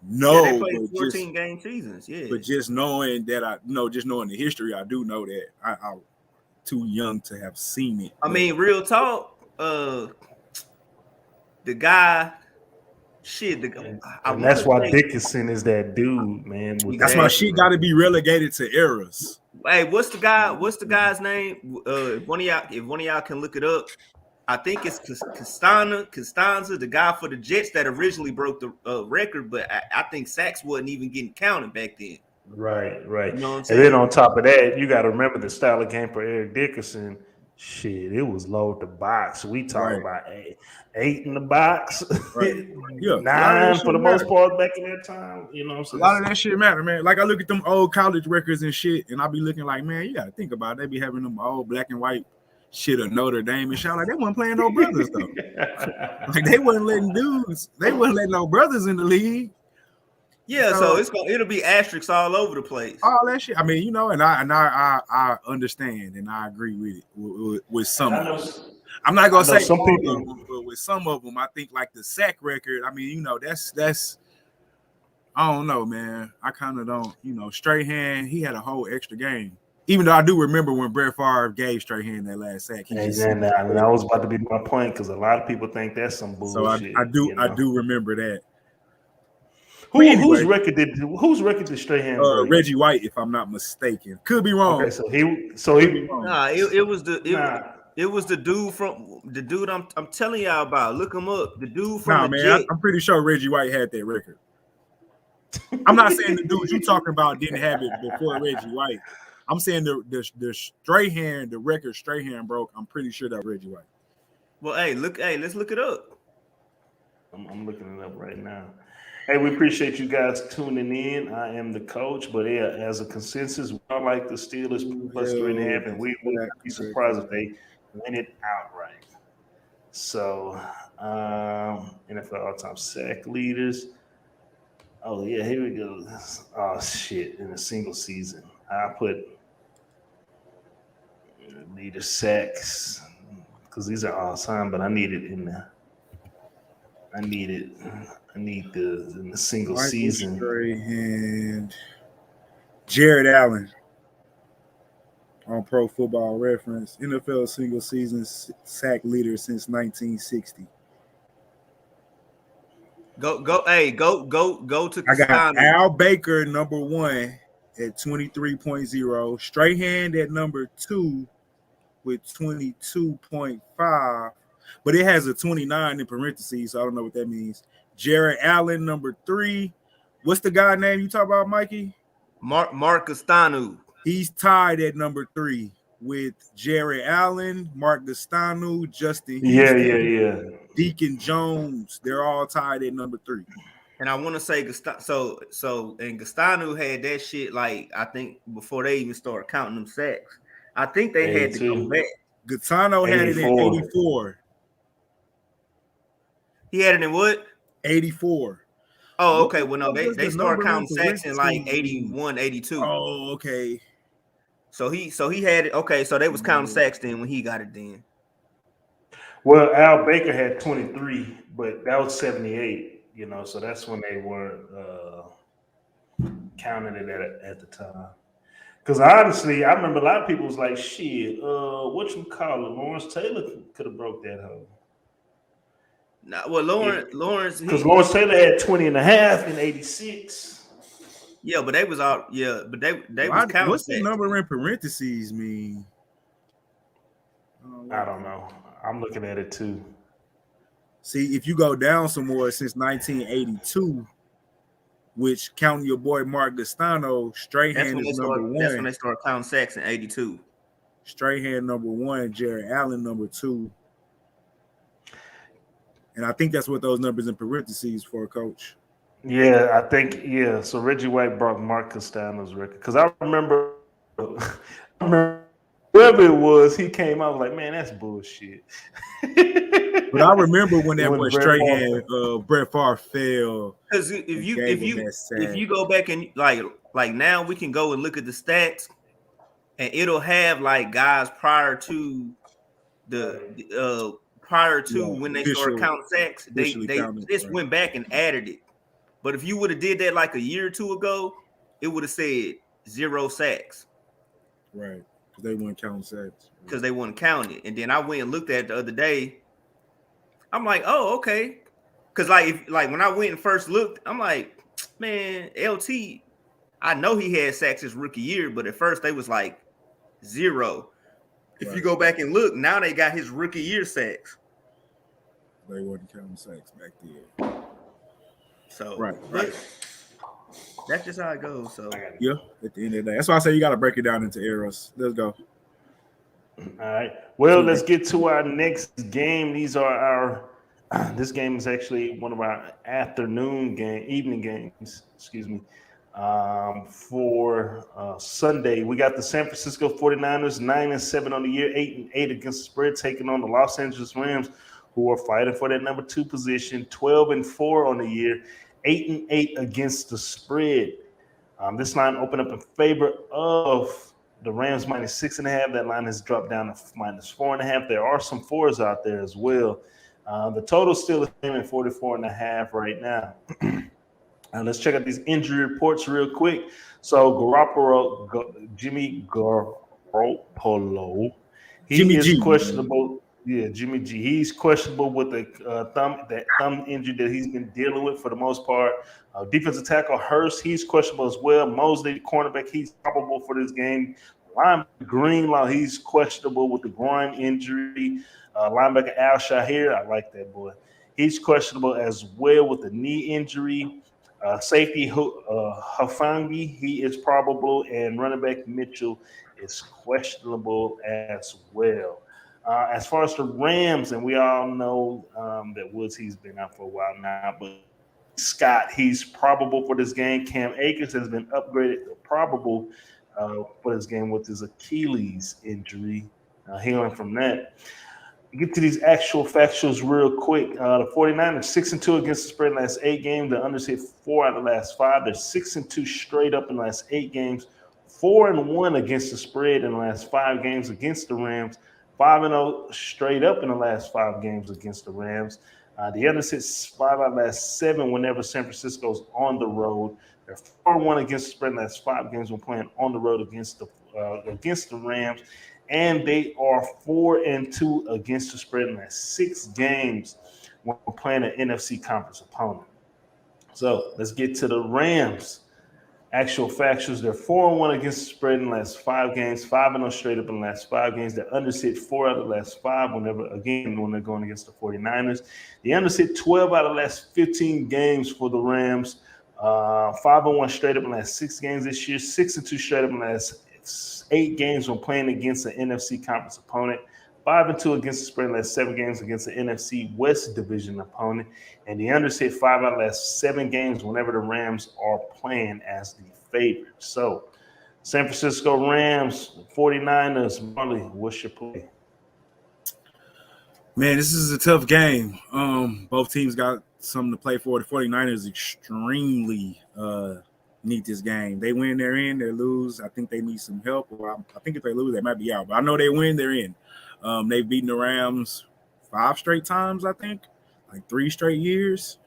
know. Yeah, they played 14-game seasons. Yeah, but just knowing that just knowing the history, I do know that I'm too young to have seen it. I mean, real talk. The guy. Shit, and that's why Dickinson is that dude, man. That's why she got to be relegated to errors. Hey, what's the guy's name? If one of y'all can look it up, I think it's Costanza, the guy for the Jets that originally broke the record, but I think sacks wasn't even getting counted back then. Right. You know what I'm And saying? then on top of that, you got to remember the style of game for Eric Dickerson. Shit, it was low at the box. We talking about eight in the box, Yeah, 9 for the most part back in that time. You know, so a lot of that shit matter, man. Like I look at them old college records and shit, and I be looking like, man, you got to think about it. They be having them old black and white shit of Notre Dame and shit. Like they wasn't playing no brothers though. Like they wasn't letting no brothers in the league. Yeah, so it'll be asterisks all over the place. All that shit. I mean, you know, and I understand and I agree with it with some of them. I'm not gonna say some people, but with some of them, I think like the sack record. I mean, you know, that's I don't know, man. I kind of don't, you know, Strahan, he had a whole extra game. Even though I do remember when Brett Favre gave Strahan that last sack. I was about to be my point because a lot of people think that's some bullshit. So I do remember that. Whose record did Strahan break? Reggie White, if I'm not mistaken. Could be wrong. Okay, so he Nah, it was the dude I'm telling y'all about. Look him up. The dude from I'm pretty sure Reggie White had that record. I'm not saying the dude you talking about didn't have it before Reggie White. I'm saying the Strahan, the record Strahan broke. I'm pretty sure that Reggie White. Well, let's look it up. I'm looking it up right now. Hey, we appreciate you guys tuning in. I am the coach, but yeah, as a consensus, we all like the Steelers plus 3.5, and we wouldn't be surprised if they win it outright. So, NFL all-time sack leaders. Oh yeah, here we go. Oh shit! In a single season, I put leader sacks because these are all time, but I need it in there. I need in the single season. And Jared Allen on Pro Football Reference, NFL single season sack leader since 1960. Go to I got Costano. Al Baker number 1 at 23.0, Strahan at number 2 with 22.5, but it has a 29 in parentheses, so I don't know what that means. Jared Allen number 3. What's the guy name you talk about, Mikey? Mark Costano. He's tied at number 3 with Jared Allen, Mark Costano, Justin Houston, Yeah. Deacon Jones. They're all tied at number 3. And I want to say Costano had that shit like I think before they even started counting them sacks. I think they had to go back. Costano had it in 84. He had it in what? 84. Oh, okay. Well, no, they started counting sacks in like 81, 82. Oh, okay. So he had it. Okay, so they was counting sacks then when he got it then. Well, Al Baker had 23, but that was 78, you know, so that's when they weren't counting it at the time. Because honestly, I remember a lot of people was like, shit, whatchamacallit, Lawrence Taylor could have broke that hoe. Nah, well, Lawrence, because Lawrence Taylor had 20 and a half in 86. Yeah, but they was out. Yeah, but they was counting. What's the number in parentheses mean? I don't know. I'm looking at it too. See, if you go down some more since 1982, which counting your boy Mark Gastano, Strahan is number one. That's when they started counting sacks in 82. Strahan number one, Jared Allen number two. And I think that's what those numbers in parentheses for, Coach. Yeah, I think, yeah. So Reggie White broke Mark Castano's record. Because I remember whoever it was, he came out like, man, that's bullshit. But I remember when that boy Strahan, Brett Favre fell. Because if you go back and like now we can go and look at the stats, and it'll have like guys prior to when they started counting sacks, they just went back and added it. But if you would have did that like a year or two ago, it would have said 0 sacks. Right. Because they wouldn't count sacks. Because they wouldn't count it. And then I went and looked at it the other day. I'm like, oh, okay. Because like when I went and first looked, I'm like, man, LT, I know he had sacks his rookie year, but at first they was like 0. If you go back and look, now they got his rookie year sacks. They weren't counting sacks back then. So right. That's just how it goes. So yeah, at the end of the day, that's why I say you got to break it down into eras. Let's go. All right. Well, let's get to our next game. These are our. This game is actually one of our evening games. Excuse me. For Sunday, we got the San Francisco 49ers 9-7 on the year, 8-8 against the spread, taking on the Los Angeles Rams, who are fighting for that number 2 position, 12-4 on the year, 8-8 against the spread. This line opened up in favor of the Rams -6.5. That line has dropped down to -4.5. There are some 4s out there as well. The total still is at 44.5 right now. Let's check out these injury reports real quick. So Jimmy Garoppolo, he is questionable. Yeah, Jimmy G. He's questionable with the thumb injury that he's been dealing with for the most part. Defensive tackle Hurst, he's questionable as well. Mosley, cornerback, he's probable for this game. Linebacker Greenlaw, he's questionable with the groin injury. Linebacker Al Shahir, I like that boy. He's questionable as well with the knee injury. Safety Hafangi, he is probable, and running back Mitchell is questionable as well. As far as the Rams, and we all know that Woods, he's been out for a while now, but Scott, he's probable for this game. Cam Akers has been upgraded to probable for this game with his Achilles injury, healing from that. Get to these actual factuals real quick. The 49ers 6-2 against the spread in the last 8 games. The unders hit 4 out of the last 5. They're 6-2 straight up in the last 8 games. 4-1 against the spread in the last 5 games against the Rams. 5-0 straight up in the last 5 games against the Rams. The unders hit 5 out of the last 7 whenever San Francisco's on the road. They're 4-1 against the spread in the last 5 games when playing on the road against the Rams. And they are 4-2 against the spread in the 6 games when playing an NFC conference opponent. So let's get to the Rams. Actual factuals, they're 4-1 against the spread in the last 5 games, 5-0 straight up in the last 5 games. They're unders hit 4 out of the last 5 when they're going against the 49ers. The unders hit 12 out of the last 15 games for the Rams. 5-1 straight up in the last 6 games this year, 6-2 straight up in the last 8 games when playing against an NFC conference opponent, 5-2 against the spread in the last 7 games against the NFC West division opponent, and the unders hit 5 out of the last 7 games whenever the Rams are playing as the favorite. So, San Francisco Rams, 49ers, Marley, what's your play? Man, this is a tough game. Both teams got something to play for. The 49ers extremely need this game. They win, they're in. They lose, I think they need some help. Or I think if they lose, they might be out. But I know they win, they're in. They've beaten the Rams 5 straight times, I think, like 3 straight years.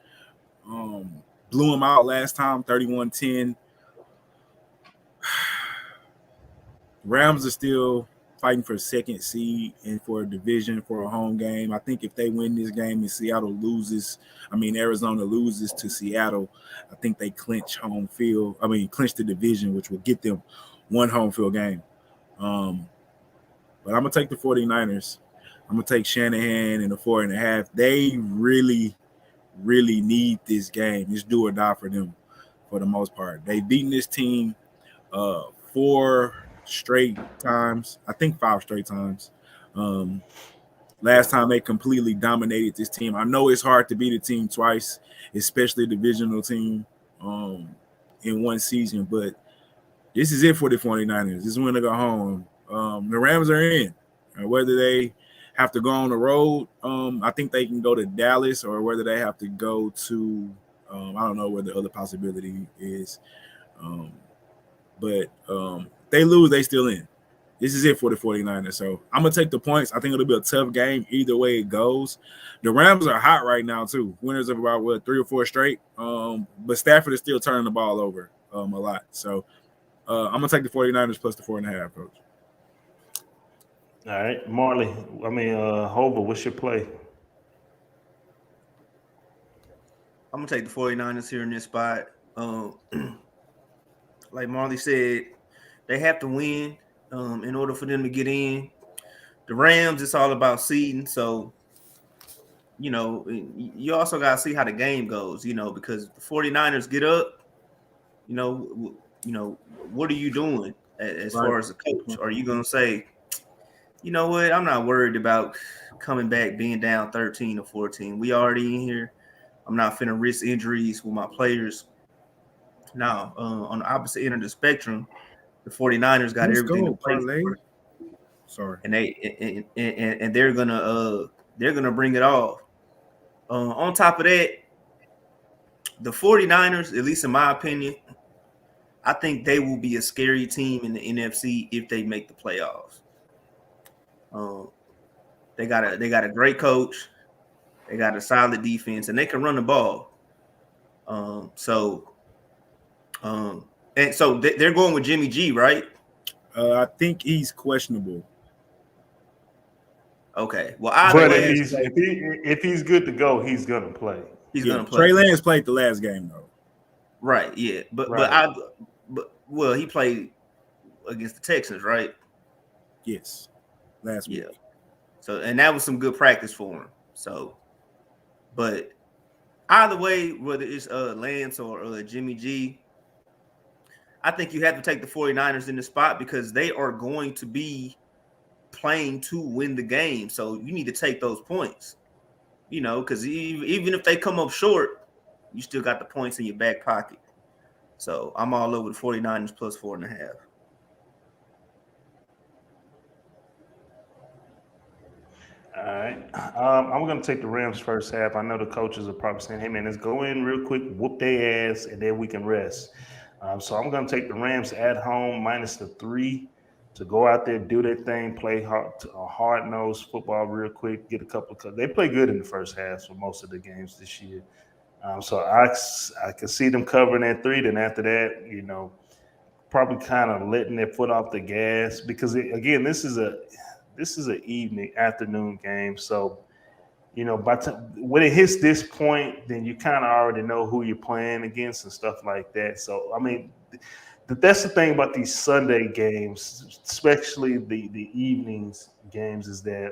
Blew them out last time, 31-10. Rams are still fighting for a second seed and for a division, for a home game. I think if they win this game and Arizona loses to Seattle, I think they clinch clinch the division, which will get them 1 home field game. But I'm going to take the 49ers. I'm gonna take Shanahan in the 4.5. They really, really need this game. It's do or die for them for the most part. They've beaten this team 4 straight times. I think 5 straight times. Last time they completely dominated this team. I know it's hard to beat a team twice, especially a divisional team in one season, but this is it for the 49ers. This is when they go home. The Rams are in. Whether they have to go on the road, I think they can go to Dallas, or whether they have to go to, I don't know what the other possibility is. But they lose, they still in. This is it for the 49ers. So I'm going to take the points. I think it'll be a tough game either way it goes. The Rams are hot right now, too. Winners of about, 3 or 4 straight. But Stafford is still turning the ball over a lot. So I'm going to take the 49ers plus the 4.5, Coach. All right. Marley, Hova, what's your play? I'm going to take the 49ers here in this spot. Like Marley said, they have to win in order for them to get in. The Rams, it's all about seeding. So, you also got to see how the game goes, because the 49ers get up, what are you doing as far as a coach? Are you going to say, you know what, I'm not worried about coming back being down 13 or 14. We already in here. I'm not finna risk injuries with my players. Now, on the opposite end of the spectrum, the 49ers got everything to play for. Sorry. And they're gonna bring it off. On top of that, the 49ers, at least in my opinion, I think they will be a scary team in the NFC if they make the playoffs. They got a great coach, they got a solid defense, and they can run the ball. And so they're going with Jimmy G, right? I think he's questionable. Okay. Well, if he's good to go, he's gonna play. He's gonna play. Trey Lance played the last game though. Right. Yeah. But he played against the Texans, right? Yes. Last week. Yeah. So, and that was some good practice for him. So, but either way, whether it's Lance or Jimmy G, I think you have to take the 49ers in the spot because they are going to be playing to win the game. So you need to take those points, because even if they come up short, you still got the points in your back pocket. So I'm all over the 49ers plus 4.5. All right. I'm going to take the Rams first half. I know the coaches are probably saying, hey, man, let's go in real quick, whoop their ass, and then we can rest. So I'm going to take the Rams at home minus the 3 to go out there, do their thing, play hard-nosed football real quick, get a couple of – they play good in the first half for most of the games this year. So I can see them covering that 3. Then after that, probably kind of letting their foot off the gas because, again, this is an afternoon game. So, when it hits this point, then you kind of already know who you're playing against and stuff like that. So, that's the thing about these Sunday games, especially the evenings games, is that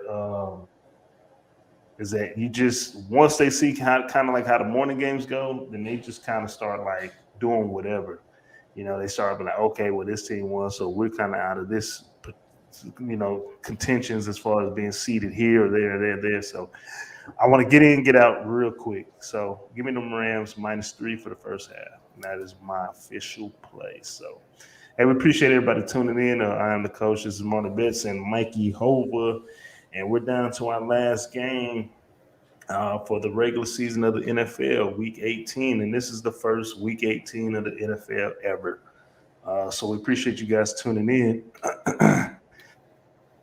you just once they see kind of like how the morning games go, then they just kind of start like doing whatever. They start like, okay, well this team won, so we're kind of out of this, contentions as far as being seated here or there. So I want to get in, get out real quick. So give me the Rams minus 3 for the first half. And that is my official play. So, hey, we appreciate everybody tuning in. I am the coach. This is Brothas N Bets and Mikey Hova. And we're down to our last game for the regular season of the NFL, Week 18. And this is the first Week 18 of the NFL ever. So we appreciate you guys tuning in.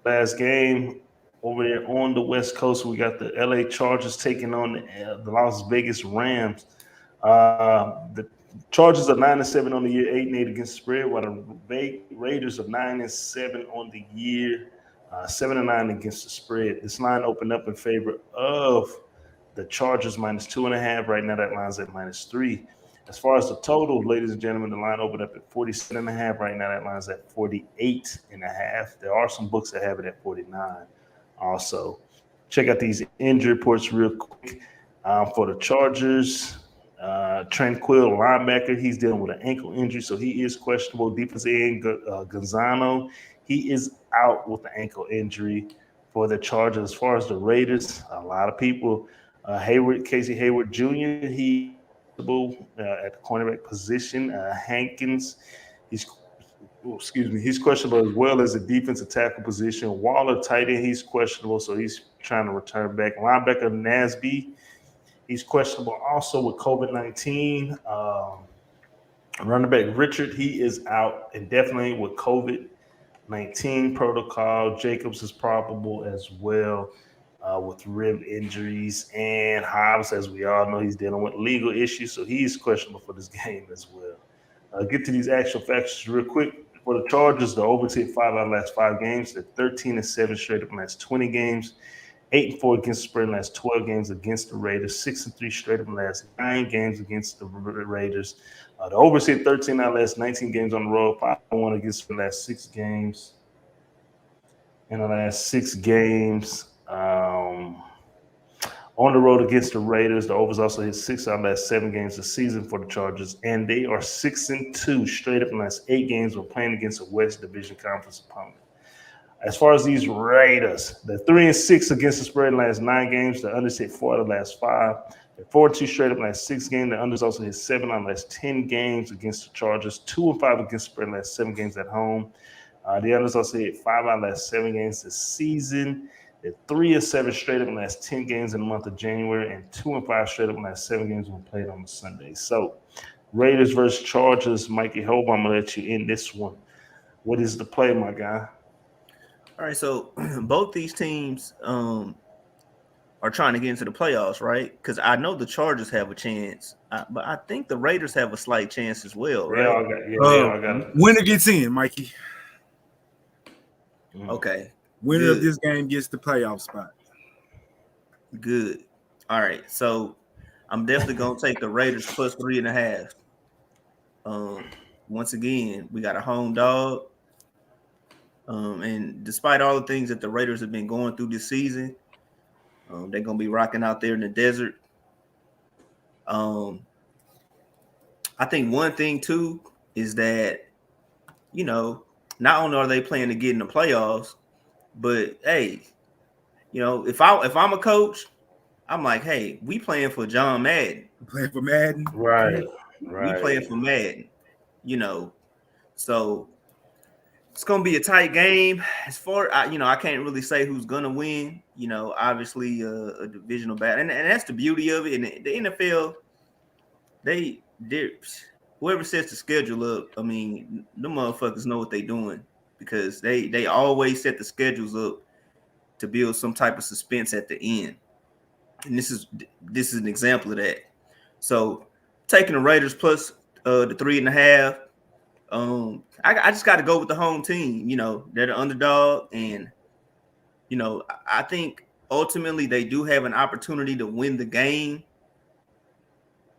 Last game over there on the West Coast, we got the LA Chargers taking on the Las Vegas Rams. The Chargers are 9-7 on the year, 8-8 against the spread, while the Raiders are 9-7 on the year, 7-9 against the spread. This line opened up in favor of the Chargers minus 2.5. Right now, that line's at minus 3. As far as the total, ladies and gentlemen, the line opened up at 47.5. Right now, that line's at 48.5. There are some books that have it at 49 also. check out these injury reports real quick. For the Chargers, Tranquil linebacker, he's dealing with an ankle injury, so he is questionable. Defensive end Gonzalo, he is out with the ankle injury for the Chargers. As far as the Raiders, a lot of people, Casey Hayward Jr., he at the cornerback position. Hankins, he's questionable as well as the defensive tackle position. Waller, tight end, he's questionable, so he's trying to return back. Linebacker Nasby, he's questionable also with COVID-19. Running back Richard, he is out indefinitely with COVID-19 protocol. Jacobs is probable as well with rib injuries. And Hobbs, as we all know, he's dealing with legal issues, so he's questionable for this game as well. Get to these actual facts real quick. For the Chargers, the overs hit 5 out of the last 5 games. They're 13-7 straight up in the last 20 games. 8-4 against the spread in the last 12 games against the Raiders. 6-3 straight up in the last 9 games against the Raiders. The overs hit 13 out of the last 19 games on the road. 5-1 against the last 6 games. In the last 6 games, on the road against the Raiders, the overs also hit 6 out of the last 7 games this season for the Chargers, and they are 6-2 straight up in the last 8 games when playing against a West Division Conference opponent. As far as these Raiders, they're 3-6 against the spread in the last 9 games. The unders hit 4 out of the last 5. They're 4-2 straight up in the last 6 games. The unders also hit 7 out of the last 10 games against the Chargers. 2-5 against the spread in the last 7 games at home. The unders also hit 5 out of the last 7 games this season. They're 3-7 straight up in the last 10 games in the month of January, and 2-5 straight up in the last 7 games when played on the Sunday. So, Raiders versus Chargers. Mikey Hova, I'm gonna let you in this one. What is the play, my guy? All right, so both these teams are trying to get into the playoffs, right? Because I know the Chargers have a chance, but I think the Raiders have a slight chance as well, right? I got it. Winner gets in, Mikey. Okay. Winner of this game gets the playoff spot. Good. All right, so I'm definitely gonna take the Raiders plus 3.5. Once again, we got a home dog. And despite all the things that the Raiders have been going through this season, they're gonna be rocking out there in the desert. I think one thing too is that, not only are they playing to get in the playoffs, but hey, if I'm a coach, I'm like, hey, we playing for John Madden. Playing for Madden, right? We playing for Madden, So it's gonna be a tight game. As far I can't really say who's gonna win. Obviously a divisional battle, and that's the beauty of it. And the NFL, they whoever sets the schedule up, I mean, the motherfuckers know what they're doing, because they always set the schedules up to build some type of suspense at the end. And this is an example of that. So taking the Raiders plus the 3.5. I just got to go with the home team. They're the underdog, and I think ultimately they do have an opportunity to win the game.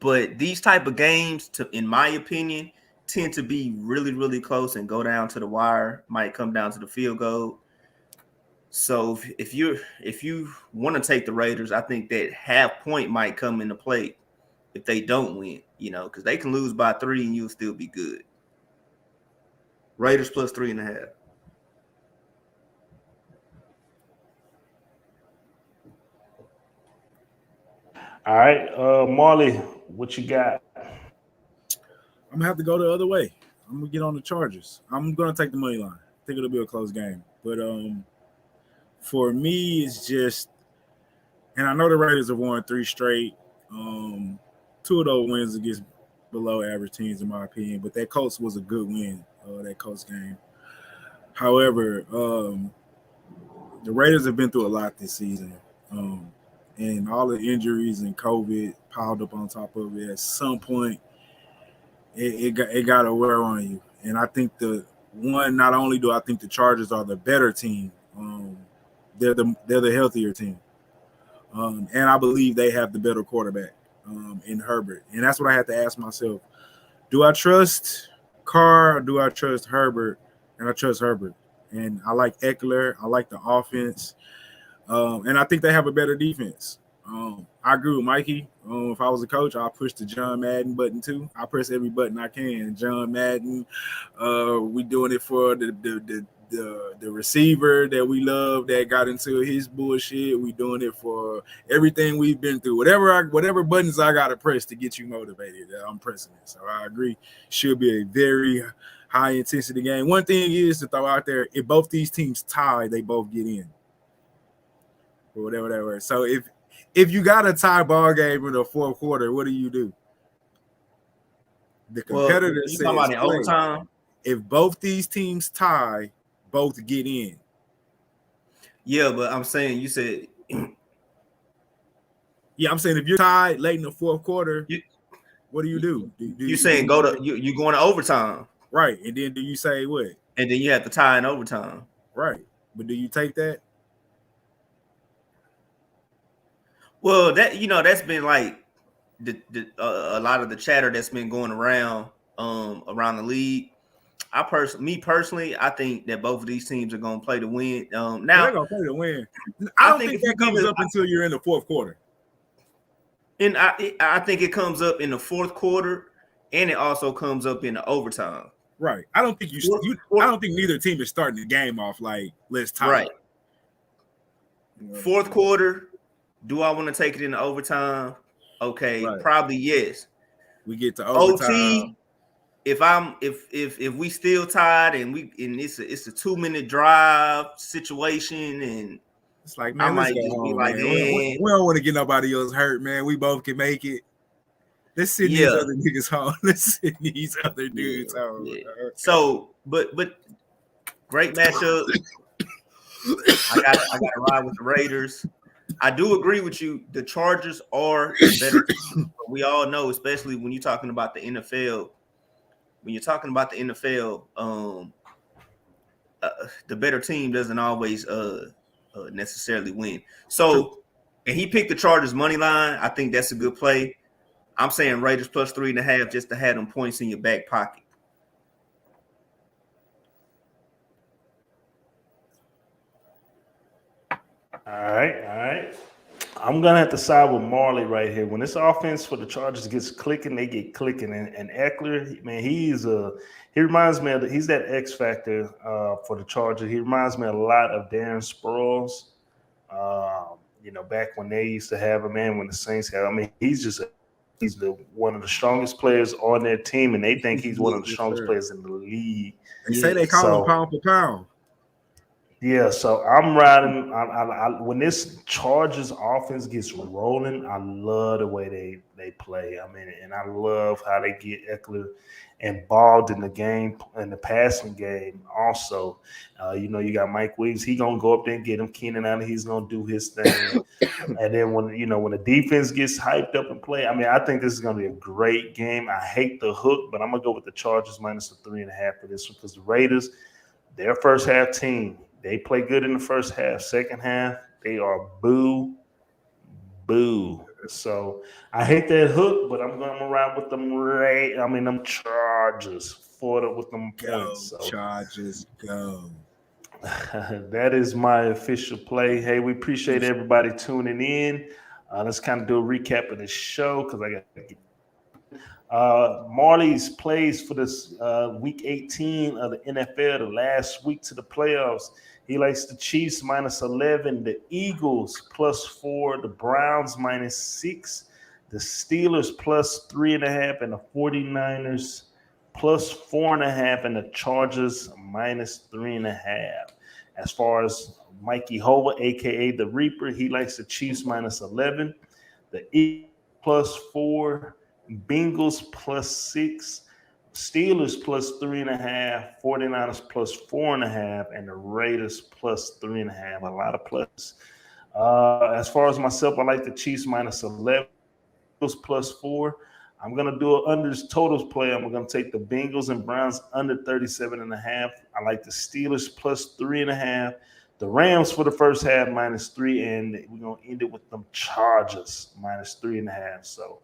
But these type of games, in my opinion, tend to be really, really close and go down to the wire. Might come down to the field goal. So if you want to take the Raiders, I think that half point might come into play if they don't win. Because they can lose by 3 and you'll still be good. Raiders plus 3.5. All right, Marley, what you got? I'm gonna have to go the other way. I'm gonna get on the Chargers. I'm gonna take the money line. I think it'll be a close game, but for me, it's just, and I know the Raiders have won 3 straight. 2 of those wins against below average teams, in my opinion, but that Colts was a good win. That Colts game. However, the Raiders have been through a lot this season, and all the injuries and COVID piled up on top of it. At some point, it got to wear on you. And I think not only do I think the Chargers are the better team, they're the healthier team, and I believe they have the better quarterback in Herbert. And that's what I had to ask myself: do I trust Carr, or do I trust Herbert? And I trust Herbert. And I like Eckler. I like the offense. And I think they have a better defense. I agree with Mikey. If I was a coach, I'll push the John Madden button too. I press every button I can. John Madden. We doing it for the receiver that we love that got into his bullshit. We doing it for everything we've been through. Whatever buttons I gotta press to get you motivated, I'm pressing it. So I agree. Should be a very high intensity game. One thing is to throw out there: if both these teams tie, they both get in. Or whatever that was. So if you got a tie ball game in the fourth quarter, what do? The competitor says overtime. If both these teams tie, both get in. Yeah, but I'm saying you said. Yeah, I'm saying if you're tied late in the fourth quarter, what do? You saying you going to overtime, right? And then do you say what? And then you have to tie in overtime, right? But do you take that? Well, that's been like a lot of the chatter that's been going around the league. Me personally, I think that both of these teams are going to play to win. Now they're going to play to win. I don't think that comes up until you're in the fourth quarter. And I think it comes up in the fourth quarter, and it also comes up in the overtime. Right. I don't think I don't think neither team is starting the game off like let's tie. Right. Fourth quarter. Do I want to take it in the overtime? Okay, right. Probably yes. We get to overtime. OT. If we still tied and it's a 2-minute drive situation and it's like, man, let's go home, like, we don't want to get nobody else hurt, man. We both can make it. Let's send these other niggas home. Let's send these other dudes home. Yeah. So, but great matchup. I gotta ride with the Raiders. I do agree with you. The Chargers are better. We all know, especially when you're talking about the NFL. When you're talking about the NFL, the better team doesn't always necessarily win. So, and he picked the Chargers money line. I think that's a good play. I'm saying Raiders plus 3.5 just to have them points in your back pocket. All right. I'm gonna have to side with Marley right here. When this offense for the Chargers gets clicking, they get clicking. And Eckler, man, he reminds me of he's that X factor for the Chargers. He reminds me a lot of Darren Sproles. Back when they used to have him, man, when the Saints had. I mean, he's one of the strongest players on their team, and they think he's one of the strongest players in the league. They say they call him pound for pound. Yeah, so I'm riding. When this Chargers offense gets rolling, I love the way they play. I mean, and I love how they get Eckler involved in the game, in the passing game. Also, you got Mike Williams. He gonna go up there and get him. Keenan Allen, he's gonna do his thing. And then when the defense gets hyped up and play, I mean, I think this is gonna be a great game. I hate the hook, but I'm gonna go with the Chargers minus the 3.5 for this one because the Raiders, their first half team. They play good in the first half. Second half, they are boo. So I hate that hook, but I'm gonna ride with them. Them Chargers with them points. So. Chargers go. That is my official play. Hey, we appreciate everybody tuning in. Let's kind of do a recap of the show because I got to get. Marley's plays for this week 18 of the NFL, the last week to the playoffs. He likes the Chiefs minus 11, the Eagles plus 4, the Browns minus 6, the Steelers plus 3.5, and the 49ers plus 4.5, and the Chargers minus 3.5. As far as Mikey Hova, aka the Reaper, he likes the Chiefs minus 11, the Eagles plus 4, Bengals plus 6, Steelers plus 3.5, 49ers plus 4.5, and the Raiders plus 3.5. A lot of plus. As far as myself, I like the Chiefs minus 11, Bengals plus 4. I'm going to do an unders totals play. I'm going to take the Bengals and Browns under 37.5. I like the Steelers plus 3.5. The Rams for the first half minus 3, and we're going to end it with them Chargers minus 3.5. So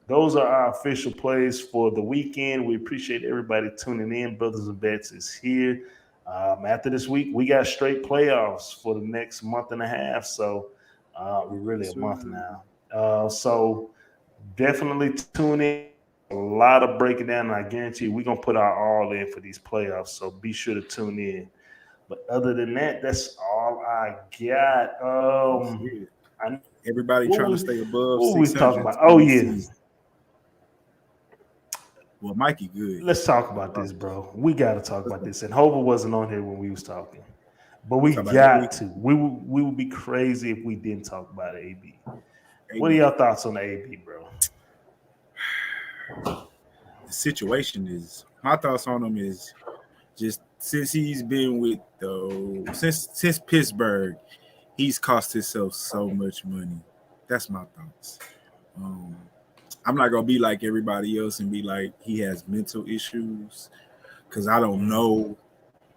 those are our official plays for the weekend. We appreciate everybody tuning in. Brothas N Bets is here. Let's get into the show. After this week, we got straight playoffs for the next month and a half. So we're really a month now. So definitely tune in. A lot of breaking down, and I guarantee we're going to put our all in for these playoffs. So be sure to tune in. But other than that, that's all I got. Everybody trying to stay above. What we talking about? Oh, yeah. Well, Mikey, good. Let's talk about this, bro. We got to talk about this. And Hova wasn't on here when we was talking. But we got to. We would be crazy if we didn't talk about AB. What are your thoughts on the AB, bro? The situation is, my thoughts on him is just since he's been with since Pittsburgh, he's cost himself so much money. That's my thoughts. I'm not gonna be like everybody else and be like he has mental issues because I don't know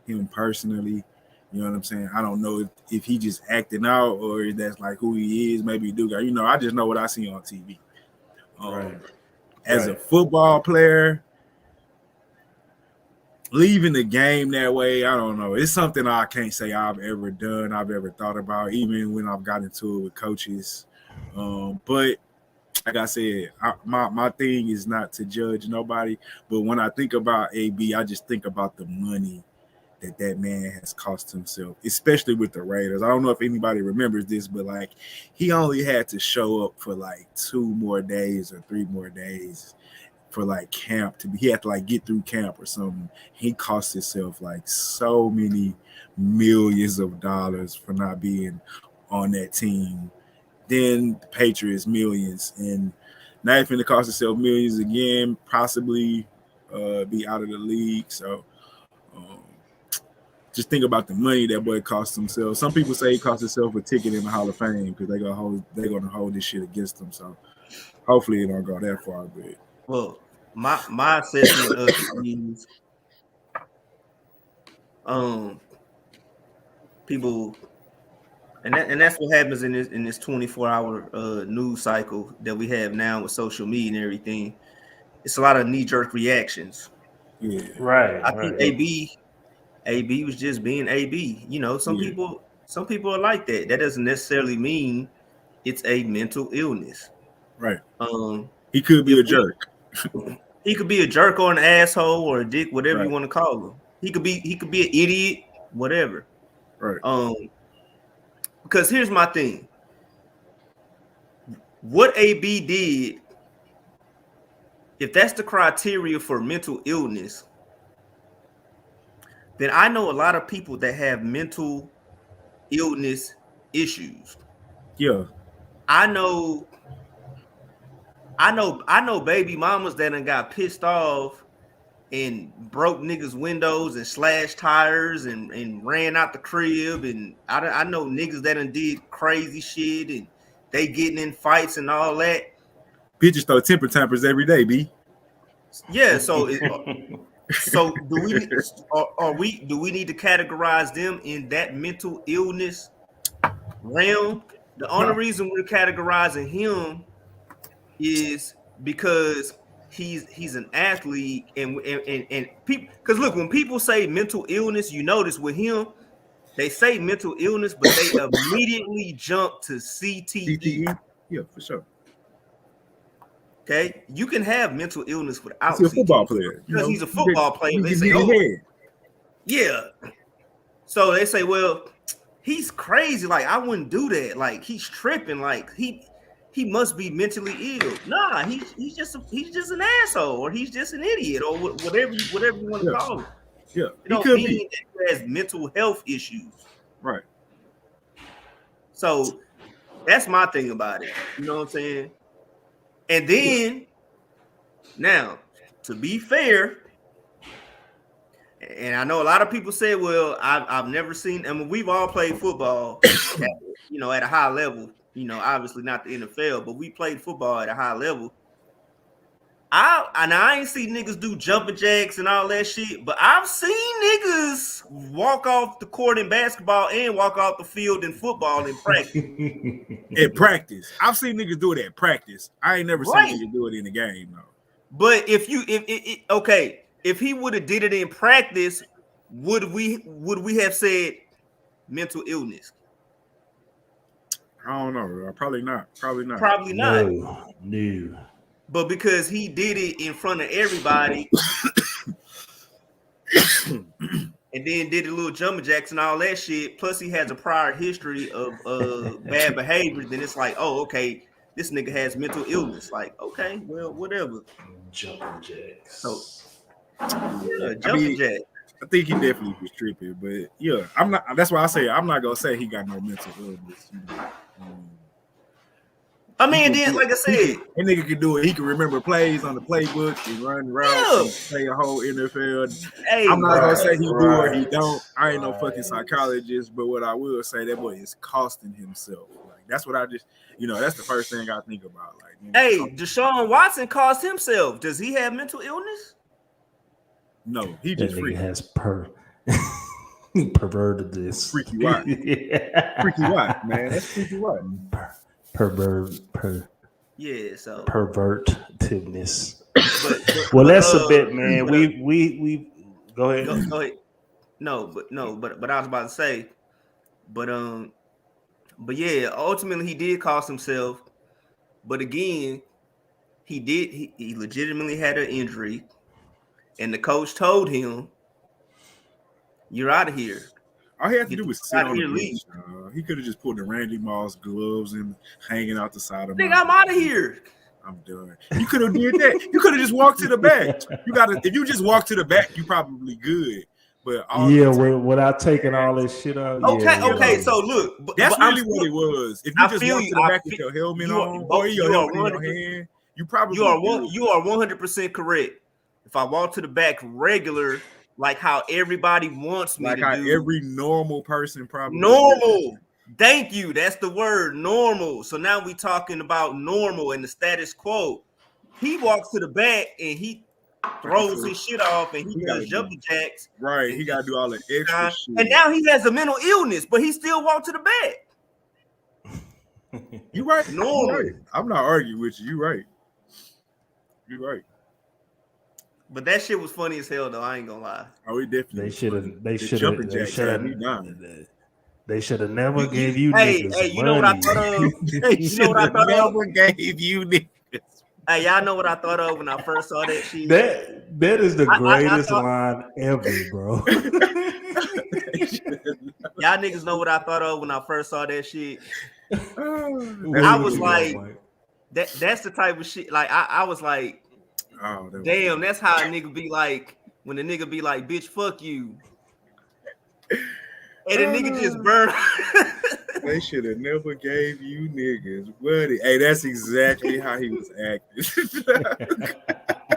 him personally. You know what I'm saying? I don't know if he just acting out or if that's like who he is. Maybe he do got, I just know what I see on TV. As a football player, leaving the game that way, I don't know. It's something I can't say I've ever done, I've ever thought about, even when I've got into it with coaches. But like I said, my thing is not to judge nobody. But when I think about AB, I just think about the money that man has cost himself, especially with the Raiders. I don't know if anybody remembers this, but like he only had to show up for like 2 more days or 3 more days for like camp he had to like get through camp or something. He cost himself like so many millions of dollars for not being on that team. Then the Patriots millions, and now he's going to cost himself millions again, possibly be out of the league. So just think about the money that boy cost himself. Some people say he cost himself a ticket in the Hall of Fame because they're gonna hold this shit against him. So hopefully it don't go that far. But well, my assessment of these people, and that's what happens in this 24-hour news cycle that we have now with social media and everything. It's a lot of knee-jerk reactions. Yeah, right. I think AB was just being AB. Some people are like that. That doesn't necessarily mean it's a mental illness. Right. He could be a jerk. He could be a jerk or an asshole or a dick, whatever you want to call him. He could be an idiot, whatever. Right. Because here's my thing. What AB did, if that's the criteria for mental illness, then I know a lot of people that have mental illness issues. Yeah. I know baby mamas that done got pissed off and broke niggas' windows and slashed tires and ran out the crib. And I know niggas that done did crazy shit and they getting in fights and all that. Bitches throw temper tampers every day, B. Yeah, so so do we need to categorize them in that mental illness realm? The only reason we're categorizing him is because he's an athlete and people, because look, when people say mental illness, you notice with him, they say mental illness, but they immediately jump to CTE. Yeah, for sure. Okay, you can have mental illness without. He's a football player. Because he's a football player. They say, yeah. So they say, well, he's crazy. Like, I wouldn't do that. Like, he's tripping. Like, he must be mentally ill. Nah, he's just an asshole, or he's just an idiot, or whatever you want to call him. Yeah, it don't mean that he has mental health issues. Right. So that's my thing about it. You know what I'm saying? And then, now, to be fair, and I know a lot of people say, well, I've never seen, I mean, we've all played football, at a high level, obviously not the NFL, but we played football at a high level. I ain't seen niggas do jumping jacks and all that shit, but I've seen niggas walk off the court in basketball and walk off the field in football in practice. At practice. I've seen niggas do it at practice. I ain't never seen niggas do it in the game, though. But if he would have did it in practice, would we have said mental illness? I don't know, bro. Probably not. Probably not. No. But because he did it in front of everybody, and then did a little jumping jacks and all that shit. Plus, he has a prior history of bad behavior. Then it's like, oh, okay, this nigga has mental illness. Like, okay, well, whatever. Jumping jacks. So, yeah, jumping jack. I think he definitely was tripping, but yeah, I'm not. That's why I say I'm not gonna say he got no mental illness. I mean, then, like I said, that nigga can do it. He can remember plays on the playbook and run routes and play a whole NFL. Hey, I'm not gonna say he do or he don't. I ain't no fucking psychologist, but what I will say, that boy is costing himself. Like that's what I just, that's the first thing I think about. Like, hey, Deshaun Watson cost himself. Does he have mental illness? No, he just freaky. Has perverted this. Freaky white. Freaky white, man. That's freaky white. Yeah, so pervertiveness. Well, that's a bit, man. We go ahead. Go ahead. But I was about to say, but yeah, ultimately he did cost himself. But again, he legitimately had an injury, and the coach told him, "You're out of here." All he had to do was sit on the bench. He could have just put the Randy Moss gloves and hanging out the side of him. I'm out of here. I'm done. You could have did that. You could have just walked to the back. If you just walk to the back, you probably good. But without taking all this shit out. Okay. So look, that's really what it was. If you just walk to the back with your helmet on or your helmet in your hand, you probably you are 100% correct. If I walk to the back regular, like how everybody wants me to do. Like how every normal person probably normal. Thank you. That's the word, normal. So now we talking about normal and the status quo. He walks to the back and he throws his shit off and he does jumping jacks. Right. He got to do all the extra shit. And now he has a mental illness, but he still walked to the back. You right. Normal. Right. I'm not arguing with you. You right. You right. But that shit was funny as hell, though. I ain't gonna lie. Oh, it definitely. They should have never gave you niggas money. You know what I thought of? You know what I thought of? Never gave you niggas. Hey, y'all know what I thought of when I first saw that shit? That is the greatest line ever, bro. Y'all niggas know what I thought of when I first saw that shit. I was like, that's the type of shit. Like I was like, oh, damn, that's how a nigga be like when a nigga be like, bitch, fuck you. And the nigga just burn. They should have never gave you niggas, buddy. Hey, that's exactly how he was acting.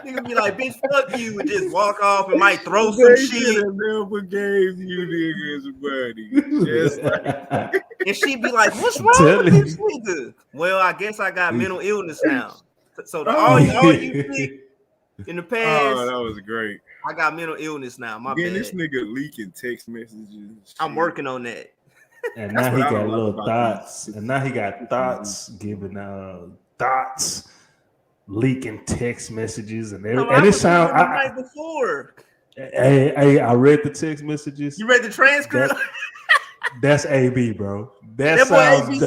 Nigga be like, bitch, fuck you, and just walk off and might throw some shit. They should have never gave you niggas, buddy. Just like... And she'd be like, what's wrong with this nigga? Well, I guess I got mental illness now. So all you think in the past. Oh, that was great. I got mental illness now. My bad. This nigga leaking text messages. I'm working on that. And now he got little thoughts. And now he got thoughts giving thoughts, leaking text messages and everything. And it sounds right before. Hey, I read the text messages. You read the transcript? That's AB, bro. That sounds the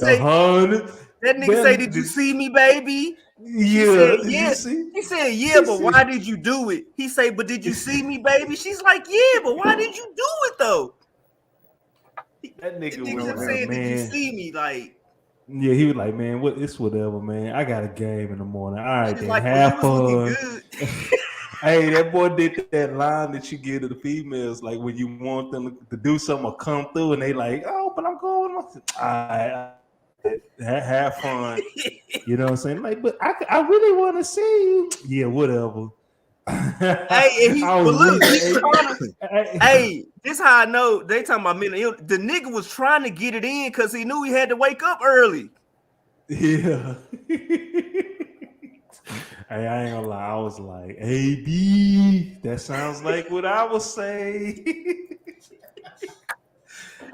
That nigga say, "Did you see me, baby?" Yeah. He said, "Yeah, but why did you do it?" He say, "But did you see me, baby?" She's like, "Yeah, but why did you do it though?" That nigga was saying, "Did you see me?" Like, yeah, he was like, "Man, it's whatever, man. I got a game in the morning. All right, then like, have fun." Hey, that boy did that line that you give to the females, like when you want them to do something or come through, and they like, "Oh, but I'm going." All right, have fun. You know what I'm saying? Like, but I really want to see you. Yeah, whatever. Hey, hey, this how I know they talking about mental illness. The nigga was trying to get it in because he knew he had to wake up early. Yeah. Hey, I ain't gonna lie. I was like, AB, that sounds like what I would say.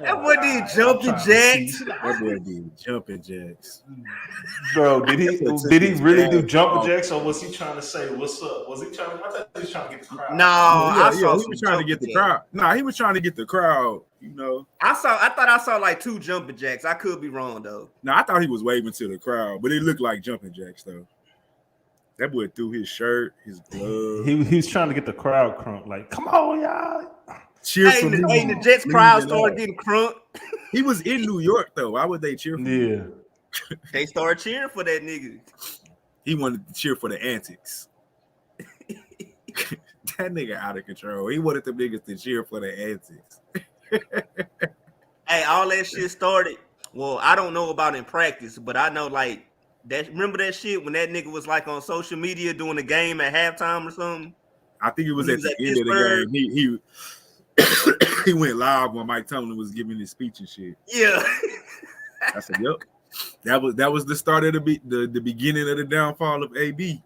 That boy did jumping jacks. That boy did jumping jacks. Bro, did he That's what did he took his really do ass jumping off. jacks, or was he trying to say what's up? Was he trying? I thought he was trying to get the crowd. No, I Yeah, saw he some was trying to get the crowd. Nah, he was trying to get the crowd. You know. I thought I saw like 2 jumping jacks. I could be wrong though. Now I thought he was waving to the crowd, but it looked like jumping jacks though. That boy threw his shirt, his gloves. He was trying to get the crowd crunk. Like, come on, y'all. Cheer Hey, for me. the Jets crowd started getting crunk. He was in New York though. Why would they cheer for him? Yeah. They started cheering for that nigga. He wanted to cheer for the antics. That nigga out of control. He wanted the niggas to cheer for the antics. Hey, all that shit started. Well, I don't know about in practice, but I know like that. Remember that shit when that nigga was like on social media doing a game at halftime or something? I think it was When at he the was end at of the game. He went live when Mike Tomlin was giving his speech and shit. Yeah. I said, "Yep, that was the start of the beginning of the downfall of AB."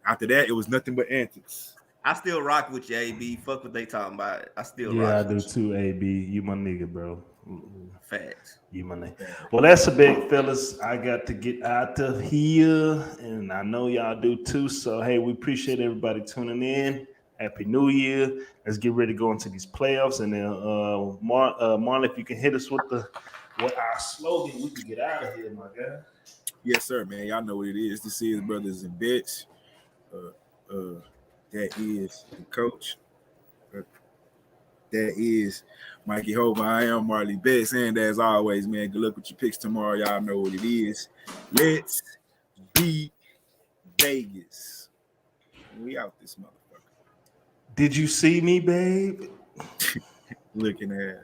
After that, it was nothing but antics. I still rock with you, AB. Fuck what they talking about. I still Yeah, I rock do with too, AB. You my nigga, bro. you. Facts. You my nigga. Well, that's a big, fellas. I got to get out of here, and I know y'all do too. So, hey, we appreciate everybody tuning in. Happy New Year. Let's get ready to go into these playoffs. And then, Marley, if you can hit us with our slogan, we can get out of here, my guy. Yes, sir, man. Y'all know what it is. This is Brothas N Bets. That is the coach. That is Mikey Hova. I am Marley Betts. And as always, man, good luck with your picks tomorrow. Y'all know what it is. Let's beat Vegas. We out this motherfucker. Did you see me, babe? Looking at